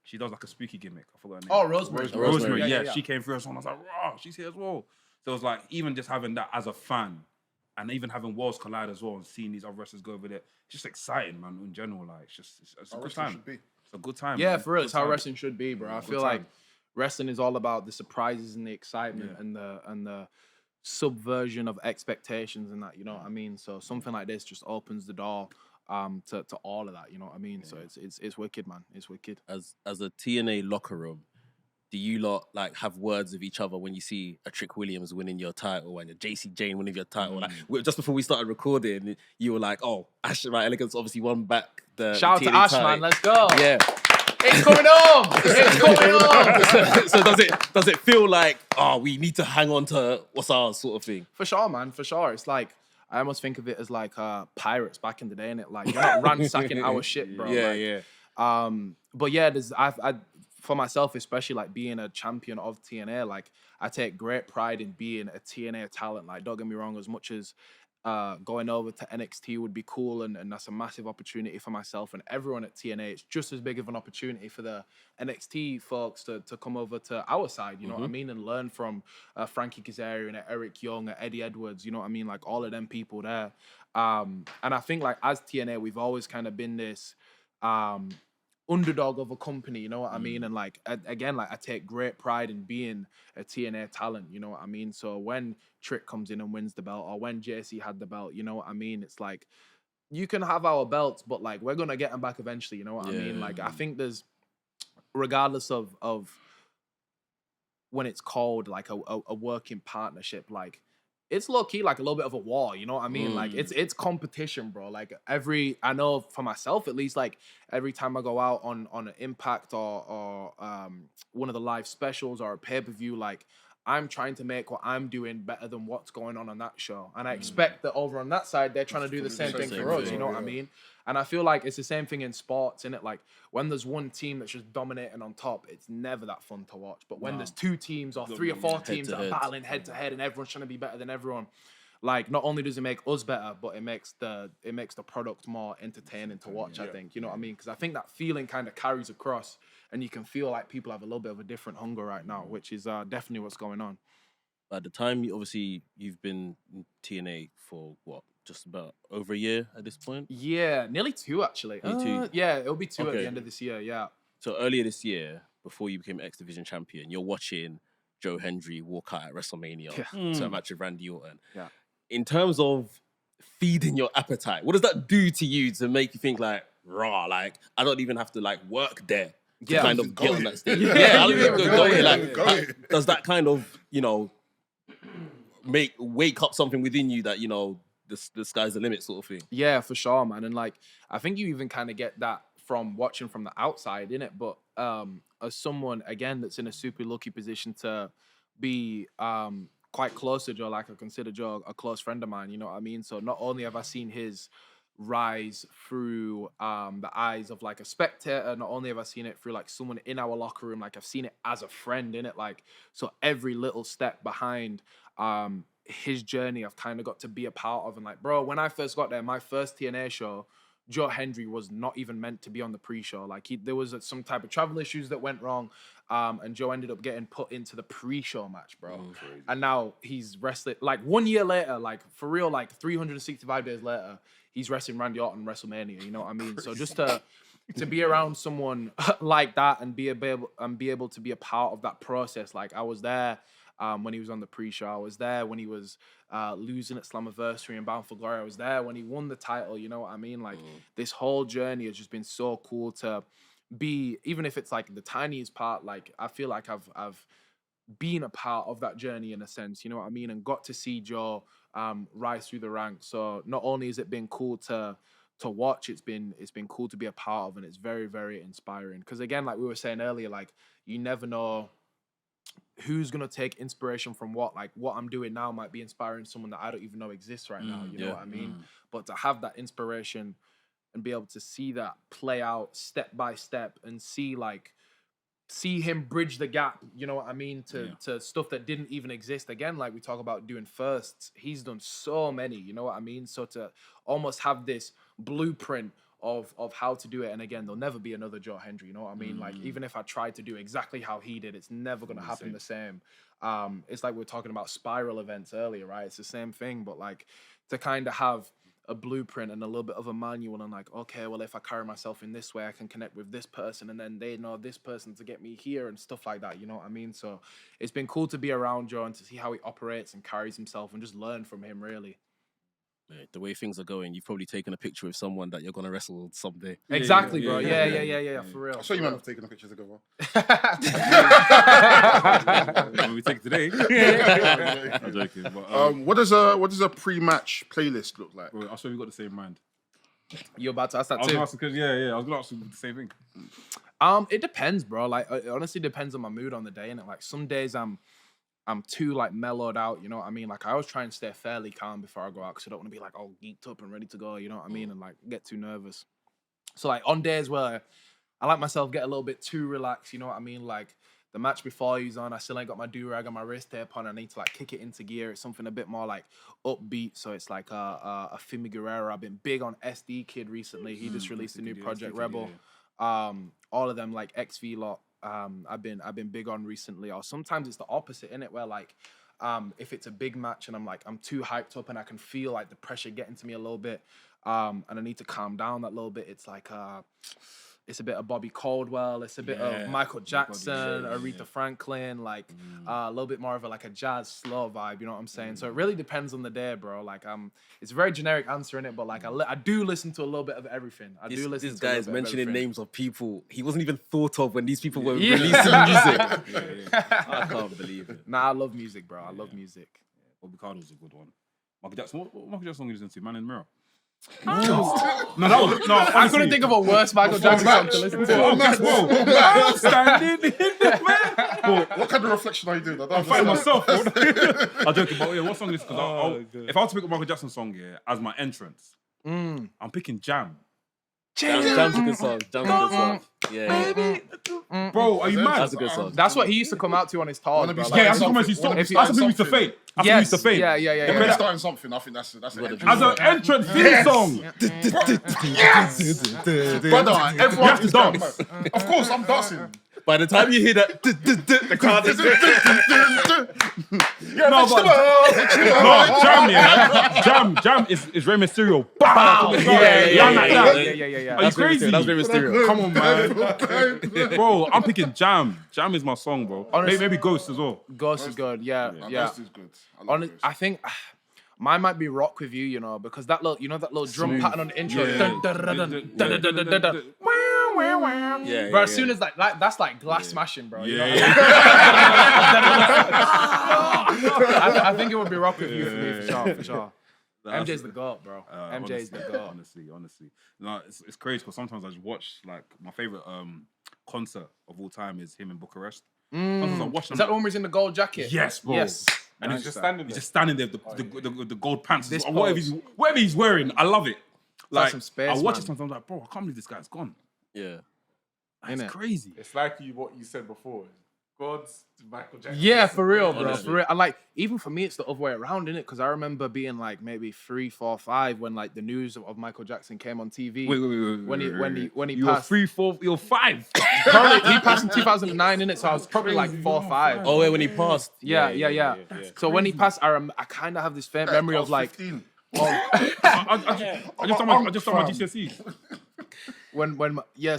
she does like a spooky gimmick. I forgot her name. Oh, Rosemary. Rosemary. Yeah, she came through as well. I was like, raw, she's here as well. So it was like even just having that as a fan. And even having worlds collide as well and seeing these other wrestlers go over there, it's just exciting, man. In general, like it's a good time. It's a good time. Yeah, man. for real, it's how time. wrestling should be, bro. I Good feel time. like wrestling is all about the surprises and the excitement and the subversion of expectations and that. You know what I mean? So something like this just opens the door to all of that. You know what I mean? So it's wicked, man. It's wicked. As a TNA locker room, do you lot like have words with each other when you see a Trick Williams winning your title and a JC Jane winning your title? Like just before we started recording, you were like, "Oh, Ash, my Elegance obviously won back the Shout out TNA to Ash, title." man. Let's go. Yeah. It's coming home. It's coming home. So does it feel like we need to hang on to what's ours sort of thing? For sure, man. For sure. It's like I almost think of it as like pirates back in the day, and it like you're not ransacking our shit, bro. Yeah, like, But yeah, there's I for myself, especially like being a champion of TNA, like I take great pride in being a TNA talent. Like, don't get me wrong, as much as going over to NXT would be cool, and that's a massive opportunity for myself and everyone at TNA. It's just as big of an opportunity for the NXT folks to come over to our side, you know what I mean, and learn from Frankie Kazarian and Eric Young and Eddie Edwards, you know what I mean, like all of them people there. And I think like as TNA, we've always kind of been this underdog of a company, you know what I mean? And like again, like I take great pride in being a TNA talent, you know what I mean? So when Trick comes in and wins the belt, or when JC had the belt, you know what I mean? It's like, you can have our belts, but like we're gonna get them back eventually, you know what I mean? Like I think there's, regardless of when it's called like a working partnership, like it's low key like a little bit of a war, you know what I mean? Like it's competition, bro. Like I know for myself at least, like every time I go out on an Impact or one of the live specials or a pay-per-view, like I'm trying to make what I'm doing better than what's going on that show. And I expect that over on that side, they're trying to do the same thing for us, you know what I mean? And I feel like it's the same thing in sports, innit? Like when there's one team that's just dominating on top, it's never that fun to watch. But when there's two teams or three or four teams that are battling head to head and everyone's trying to be better than everyone, like not only does it make us better, but it makes the product more entertaining to watch, I think. You know what I mean? Because I think that feeling kind of carries across, and you can feel like people have a little bit of a different hunger right now, which is definitely what's going on. At the time, you've been in TNA for what, just about over a year at this point? Yeah, nearly 2 actually. Yeah, it'll be 2 at the end of this year. Yeah. So earlier this year, before you became X Division champion, you're watching Joe Hendry walk out at WrestleMania to a match with Randy Orton. Yeah. In terms of feeding your appetite, what does that do to you to make you think like, raw, like I don't even have to like work there to kind of get on that stage? Yeah, I don't even go here. Like, does that kind of, you know, wake up something within you that, you know, the sky's the limit sort of thing? Yeah, for sure, man. And like I think you even kind of get that from watching from the outside, innit? But as someone again that's in a super lucky position to be quite close to Joe, like I consider Joe a close friend of mine, you know what I mean? So not only have I seen his rise through the eyes of like a spectator, not only have I seen it through like someone in our locker room, like I've seen it as a friend, in it, like, so every little step behind his journey I've kind of got to be a part of. And like, bro, when I first got there, my first TNA show, Joe Hendry was not even meant to be on the pre-show. Like there was some type of travel issues that went wrong, and Joe ended up getting put into the pre-show match, bro. And now he's wrestling, like 1 year later, like for real, like 365 days later, he's wrestling Randy Orton WrestleMania. You know what I mean? So just to be around someone like that and be able to be a part of that process. Like I was there when he was on the pre-show. I was there when he was losing at Slammiversary and Bound for Glory. I was there when he won the title. You know what I mean? Like this whole journey has just been so cool to be, even if it's like the tiniest part. Like I feel like I've been a part of that journey in a sense. You know what I mean? And got to see Joe rise through the ranks. So not only has it been cool to watch, it's been cool to be a part of, and it's very, very inspiring. Because again, like we were saying earlier, like you never know who's gonna take inspiration from what. Like what I'm doing now might be inspiring someone that I don't even know exists right now. You know what I mean? But to have that inspiration and be able to see that play out step by step and see him bridge the gap, you know what I mean, to stuff that didn't even exist. Again, like we talk about doing firsts, he's done so many, you know what I mean? So to almost have this blueprint of how to do it, and again, there'll never be another Joe Hendry, you know what I mean? Like even if I tried to do exactly how he did, it's never gonna happen the same. It's like we were talking about spiral events earlier, right? It's the same thing, but like to kind of have a blueprint and a little bit of a manual, and like, okay, well, if I carry myself in this way, I can connect with this person, and then they know this person to get me here and stuff like that, you know what I mean? So it's been cool to be around Joe and to see how he operates and carries himself and just learn from him, really. The way things are going, you've probably taken a picture with someone that you're going to wrestle someday. Exactly, bro. Yeah, for real. I saw you might have taken a picture together. When we take it today. I'm joking. But, what does a pre-match playlist look like? Bro, I'll show you got the same mind. You're about to ask that I was too? gonna ask because I was gonna ask you the same thing. It depends, bro. Like it honestly depends on my mood on the day, and like some days I'm too like mellowed out, you know what I mean? Like I always try and stay fairly calm before I go out because I don't want to be like all geeked up and ready to go, you know what I mean? And like get too nervous. So like on days where I like myself get a little bit too relaxed, you know what I mean? Like the match before he's on, I still ain't got my do-rag and my wrist tape on. I need to like kick it into gear. It's something a bit more like upbeat. So it's like a Fimi Guerrero. I've been big on SD Kid recently. He just released a new project, Rebel. All of them like XV lot. I've been big on recently. Or sometimes it's the opposite, innit? Where like if it's a big match and I'm too hyped up and I can feel like the pressure getting to me a little bit, and I need to calm down that little bit, it's like it's a bit of Bobby Caldwell, it's a bit of Michael Jackson, Aretha Franklin, like a little bit more of a jazz slow vibe, you know what I'm saying? So it really depends on the day, bro. Like it's a very generic answer in it, but like I do listen to a little bit of everything. This guy is mentioning names of people he wasn't even thought of when these people were releasing music. I can't believe it. Nah, I love music, bro. I love music. Bobby Caldwell's a good one. Michael Jackson, what Michael Jackson song you listen to? Man in the Mirror. I couldn't think of a worse Michael Jackson song to listen to. I'm standing in the man. What kind of reflection are you doing? I'm fighting myself. I'm joking, but yeah, what song is this? Because if I was to pick a Michael Jackson song as my entrance, I'm picking Jam. Jam's a good song. Jam's a good song. Yeah. Bro, are you mad? That's a good song. That's what he used to come out to on his tours, bro. Yeah, that's what he used to fade. Yes. After Yeah. When you're starting something, I think that's an entrance. As an entrance theme song. Brother, everyone You have to is going dance. mad. Of course, I'm dancing. By the time you hear that, the crowd is Jam is Rey Mysterio. Bow! Yeah. Are you crazy? That's very Mysterio. Come on, man. Bro, I'm picking Jam. Jam is my song, bro. Maybe Ghost as well. Ghost is good. Yeah. Ghost is good. I love Ghost. I think mine might be Rock With You, you know, because that little, that little drum pattern on the intro. Bro, as soon as that's like glass smashing, bro. You know? I think it would be Rock With You for me, for sure. MJ's the GOAT, bro. MJ's the GOAT. Honestly. No, it's crazy because sometimes I just watch, like, my favorite concert of all time is him in Bucharest. Sometimes I watch Is that the one where he's in the gold jacket? Yes, bro. Yes. And he's just standing there, the gold pants, This or whatever he's wearing. I love it. Like, some space, I watch man. it sometimes, I'm like, bro, I can't believe this guy's gone. Yeah. That's crazy. It's like what you said before. God's Michael Jackson. Yeah, for real, bro. For real. And like, even for me, it's the other way around, innit? Because I remember being like maybe 3, 4, 5 when like the news of Michael Jackson came on TV. Wait. When he You were passed. 3, 4, you're 5. Probably, he passed in 2009, innit? So I was probably like 4, 5. Oh, wait, when he passed. Yeah. So when he passed, I kind of have this faint memory of like 15. I just done my GCSEs.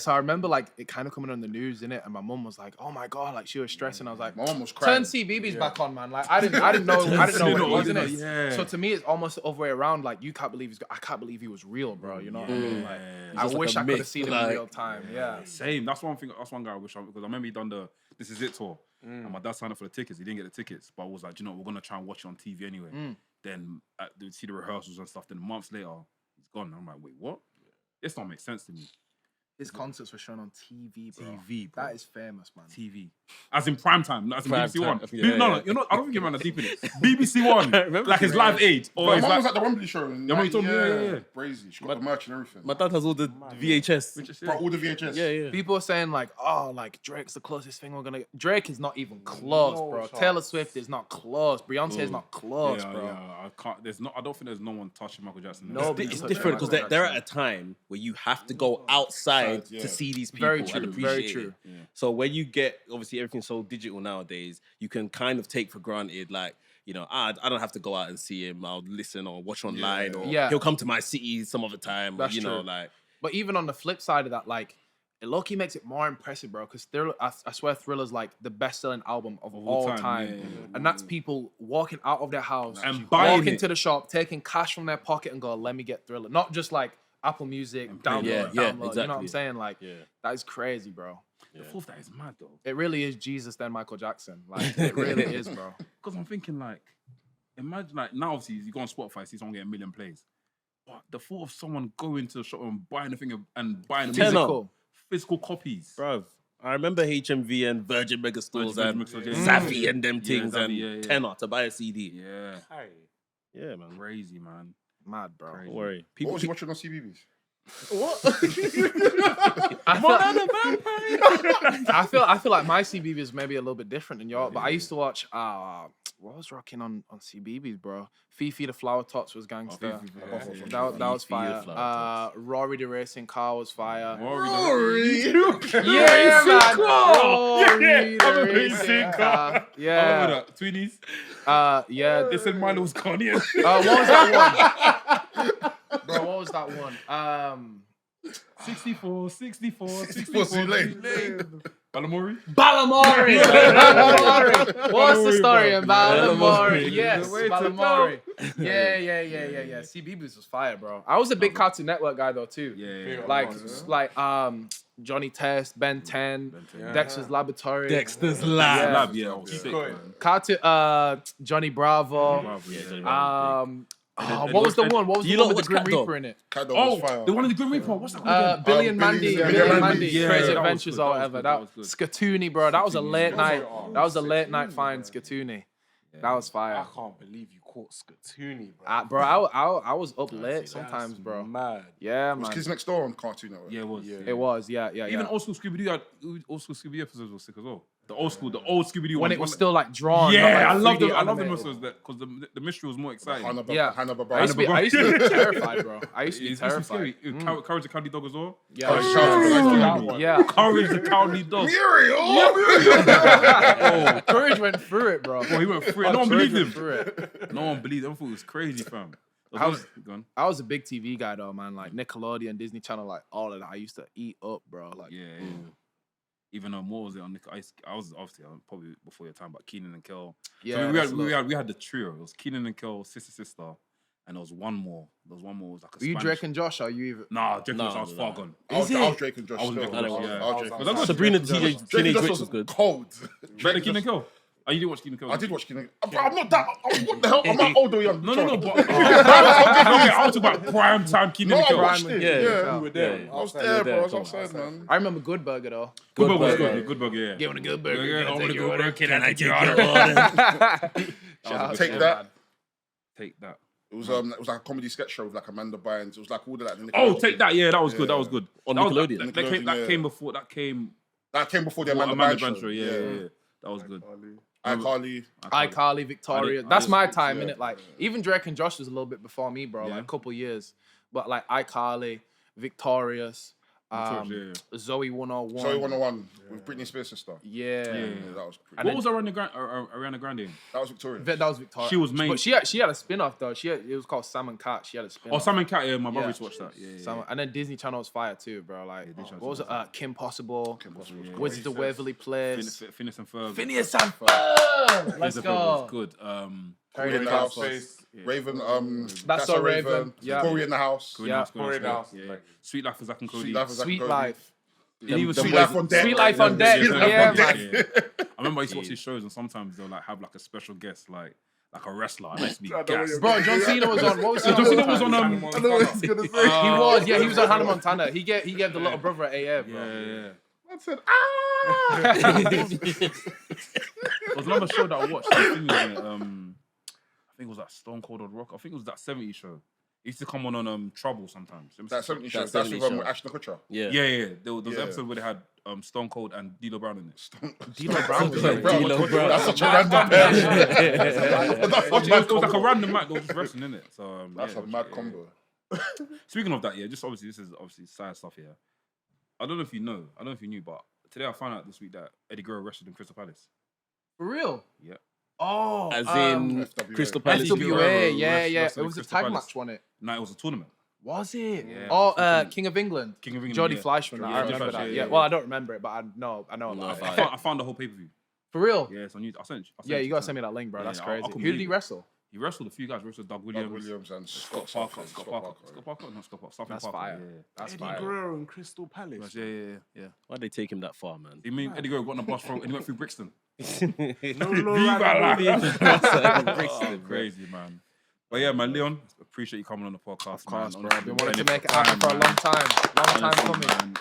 So I remember like it kind of coming on the news, innit? And my mum was like, "Oh my god!" Like she was stressing. I was like, My mom was crying. "Turn CBeebies back on, man!" Like I didn't know what it was, innit? Yeah. So to me, it's almost the other way around. Like you can't believe I can't believe he was real, bro. You know what I mean? Like I just like wish a I could have myth, seen him in real time. Yeah. Same. That's one thing. That's one guy I wish because I remember he done the This Is It tour, and my dad signed up for the tickets. He didn't get the tickets, but I was like, you know, we're gonna try and watch it on TV anyway. Then they see the rehearsals and stuff. Then months later, he's gone. I'm like, wait, what? This don't make sense to me. His concerts were shown on TV, bro. TV, bro. That is famous, man. TV. As in prime time, not as in Prime BBC One. time. Yeah, No, you're not. I don't think you're man deep in it. BBC One, like his Live Aid, or My his mom was like. at the Wembley show. And Your mum told me, yeah. Brazy. She got the merch and everything. My dad has all the VHS. Brought all the VHS. Yeah. People are saying like, oh, like Drake's the closest thing we're gonna. Drake is not even close, bro. Taylor Swift is not close. Beyonce is not close, bro. Yeah, I can't. I don't think there's no one touching Michael Jackson. Nobody It's touching different because Michael they're at Jackson. a time where you have to go outside Yeah. to see these people Very true, and appreciate very it. true. So when you get, obviously everything's so digital nowadays, you can kind of take for granted, like, you know, I don't have to go out and see him. I'll listen or watch online, or Yeah. he'll come to my city some other time. That's you know, true. like, But even on the flip side of that, like, it low-key makes it more impressive, bro. Because I swear Thriller's like the best-selling album of all time. Yeah. And that's people walking out of their house, And buying walking it. to the shop, taking cash from their pocket and go, let me get Thriller. Not just like Apple Music, download, Yeah, download. You know what exactly. I'm saying? Like, that is crazy, bro. The fourth that is mad though. It really is Jesus then Michael Jackson. Like, it really is, bro. Because I'm thinking like, imagine like now obviously you go on Spotify, see someone get 1 million plays. But the thought of someone going to the shop and buying a thing and buying a physical copies. bruv, I remember HMV and Virgin Megastores Virgin and Megastores, yeah. Zaffy and them things Zaffy, and yeah. tenner to buy a CD. Yeah. Yeah, man. Crazy, man. Mad, bro. Don't worry. What People was you watching on CBBS? I feel like my CBeebies is maybe a little bit different than yours, but I used to watch what was rocking on CBeebies, bro? Fifi the Flower Tots was gangster. That was Fifi the fire. Flower Rory the Racing Car was fire. Rory. Yeah, man. Rory the Racing Car. Yeah. Tweenies. Yeah. They said Milo was Kanye. What was that one? Bro, what was that one? 64, 64, 64 Tulane. Balamori? Balamori! What's the story in Balamori? Yes, The way to Balamori. Yeah. CBeebies was fire, bro. I was a big Cartoon Network guy though too. Yeah. Like Johnny Test, Ben 10, Dexter's Laboratory. Dexter's Lab. Yeah, sick, man. Cartoon, Johnny Bravo. What was the one? What was the one with the Grim Reaper in it? Cat Dog was fire. The one in the Grim Reaper. What's that called again? Billy and Mandy, Billy Billy and and Mandy. Mandy, Yeah, Crazy that was Adventures good, or that whatever. was That good, that was Skatoony, bro. That was a late night. That was a late Skatoony, night find. Skatoony. That was fire. I can't believe you caught Skatoony, bro. Bro, I was up late sometimes, bro. Mad. Yeah, Was man. Kids Next Door on Cartoon Network? Yeah, it was. It was, yeah. Even old school Scooby-Doo episodes were sick as well. The old Scooby-Doo When ones, it was still like drawn. Yeah, I not, love like, them. 3D I love them animated. because the mystery was more exciting. Hanna Yeah. Barbera. I used to be terrified, bro. I used to be It's terrified. scary. Courage the Cowardly Dog as well. Yeah. Courage the Cowardly Dog. That one. Yeah. Courage the Cowardly Dog. Courage went through it, bro. He went through it. No one Courage believed went him. through it. No one believed him. I thought it was crazy, fam. I was- Gone. I was a big TV guy though, man. Like Nickelodeon, Disney Channel, like all of that. I used to eat up, bro. Like, Yeah. Even what was it on I was obviously probably before your time, but Keenan and Kel. yeah. So that's we had the trio. It was Keenan and Kel, sister, and there was one more. There was like a Were you Spanish. Drake and Josh? Or you even? Nah, Drake No, and Josh, I was no. far gone. I was Drake and Josh. I was Drake and still. Josh, yeah. I was Drake and Was that Josh. good? Sabrina Drake and Teenage Josh Witch was good. Cold. Better than Keenan and Kel. Oh, you didn't watch Keenan and Kel? I did watch Keenan. Bro, I'm not that. What the hell? Am I old or young? No, but okay, I was talking about prime time Keenan No, and I Kel. watched it. Yeah. Yeah. You were there. Yeah. I was there, bro. I was outside, man. I remember Good Burger though. Good Burger was Burger. good. Good Burger, yeah. Give it a Good Burger. Yeah, Can I over take the your Good order? Burger. Can I take your order? Take that. Take that. It was like a comedy sketch show with like Amanda Bynes. It was like all the like. Oh, take that. Yeah, that was good. That was good. On That was- Nickelodeon. That came before. That came. That came before the Amanda Amanda Bynes Bynes show. Yeah. That was good. iCarly. iCarly, Victoria. I did- That's I my did- time, yeah. innit? Like even Drake and Josh was a little bit before me, bro. Yeah. Like a couple years. But like iCarly, Victorious, Yeah. Zoe 101. Zoe 101 with Britney Spears' sister. Yeah. Yeah, that was pretty. And What was Ariana Grande? That was Victoria. That was Victoria. She was main- But she had a spin-off though. It was called Sam and Cat. She had a spin-off. Oh, Sam and Cat. Yeah, my brother Yeah. used to watch that. Yeah. And then Disney Channel was fire too, bro. Like, Disney Channel what was it? Kim Possible. Yeah. Wizards of Waverly Place. Phineas and Ferb. Phineas and Ferb. Let's Phineas and Ferb go. was good. Corey in the house. Raven. That's So Raven. Yeah. Corey in the house. Yeah. Corey in the House. Yeah. Sweet Life of Zack and Cody. Sweet Life of Zack and Sweet Cody. Life. And even Sweet Life on Deck. Sweet Life on Deck. Sweet Life Yeah, on Deck. man. I remember I used to watch these shows, and sometimes they'll like have like a special guest, like a wrestler. And I used to be I know what gassed. you're Bro, John Cena was on. What was he John on? Cena was on. I know what he's gonna say. He was. Yeah, he was on Hannah Montana. He gave the little brother at AF. Bro. Yeah. I said, ah. There was another show that I watched. I think it was that Stone Cold or Rock. I think it was that 70s show. It used to come on Trouble sometimes. That 70 show. That That's 70 with show. Ashton Kutcher. Yeah. Yeah. There was an Yeah. episode where they had Stone Cold and D'Lo Brown in it. D'Lo Brown was Yeah, there. D'Lo Brown. That's such a random pair. It was like a random match. They were just wrestling in it. So That's a mad combo. Speaking of that, yeah, just obviously this is obviously side stuff here. I don't know if you know. I don't know if you knew, but today I found out this week that Eddie Guerrero wrestled in Crystal Palace. For real? Yeah. Oh. As in FWA. Crystal Palace. Guerrero FWA. Yeah. It wrestled was a Crystal tag Palace. match, wasn't it? No, it was a tournament. Was it? Yeah. Oh, King of England. King of England. Jodie yeah. Fleischman. Yeah, I Jodie remember Fleischman, that. yeah. Well, I don't remember it, but I know about No, it. I found the whole pay per view. For real? Yeah, it's on YouTube. I sent Yeah, you gotta to send me that link, bro. Yeah, That's I'll crazy. come Who believe did he it. wrestle? He wrestled a few guys. He wrestled Doug Williams, Doug Williams and Scott Parker. Scott Parker. No, Scott Parker. Something That's Parker. fire. Yeah. That's Eddie fire. Guerrero in Crystal Palace. Yeah. Why'd they take him that far, man? I mean, Eddie Guerrero got on a bus from and he went through Brixton. Crazy, man. But yeah, man, Leon, appreciate you coming on the podcast. Of course, man. bro. I've been wanting to make it happen for a long time. Long time coming. Man,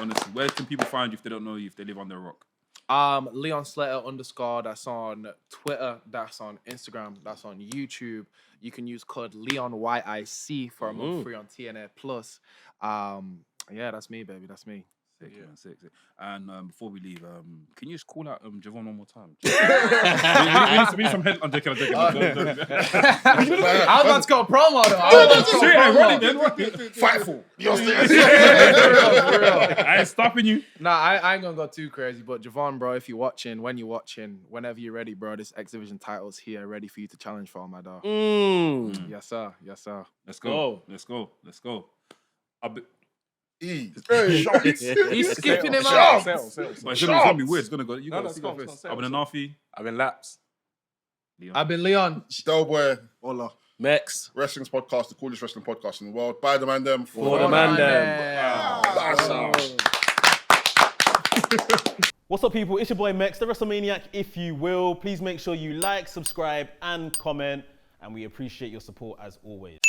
honestly. Where can people find you if they don't know you, if they live under a rock? Leon Slater _ that's on Twitter, that's on Instagram, that's on YouTube. You can use code LeonYIC for a month free on TNA Plus. Yeah, that's me, baby. That's me. Sick, man, sick. And before we leave, can you just call out Javon one more time? we need some head. I'm joking. I was about to go promo though. Fightful. For real. I ain't stopping you. Nah, I ain't gonna go too crazy, but Javon, bro, if you're watching, whenever you're ready, bro, this X Division title's here, ready for you to challenge for, my dog. Yes, sir. Let's go. Let's go. E. He's skipping him Sharp. out. But it's gonna be weird. It's gonna go. You No, go. no, You go it's first. not, I've been an Arfi. I've been laps. I've been Leon. Doughboy. Hola. Mex. Wrestling's podcast, the coolest wrestling podcast in the world. By the man them. For the man them. That's out. What's up, people? It's your boy Mex, the WrestleManiac, if you will. Please make sure you like, subscribe, and comment. And we appreciate your support as always.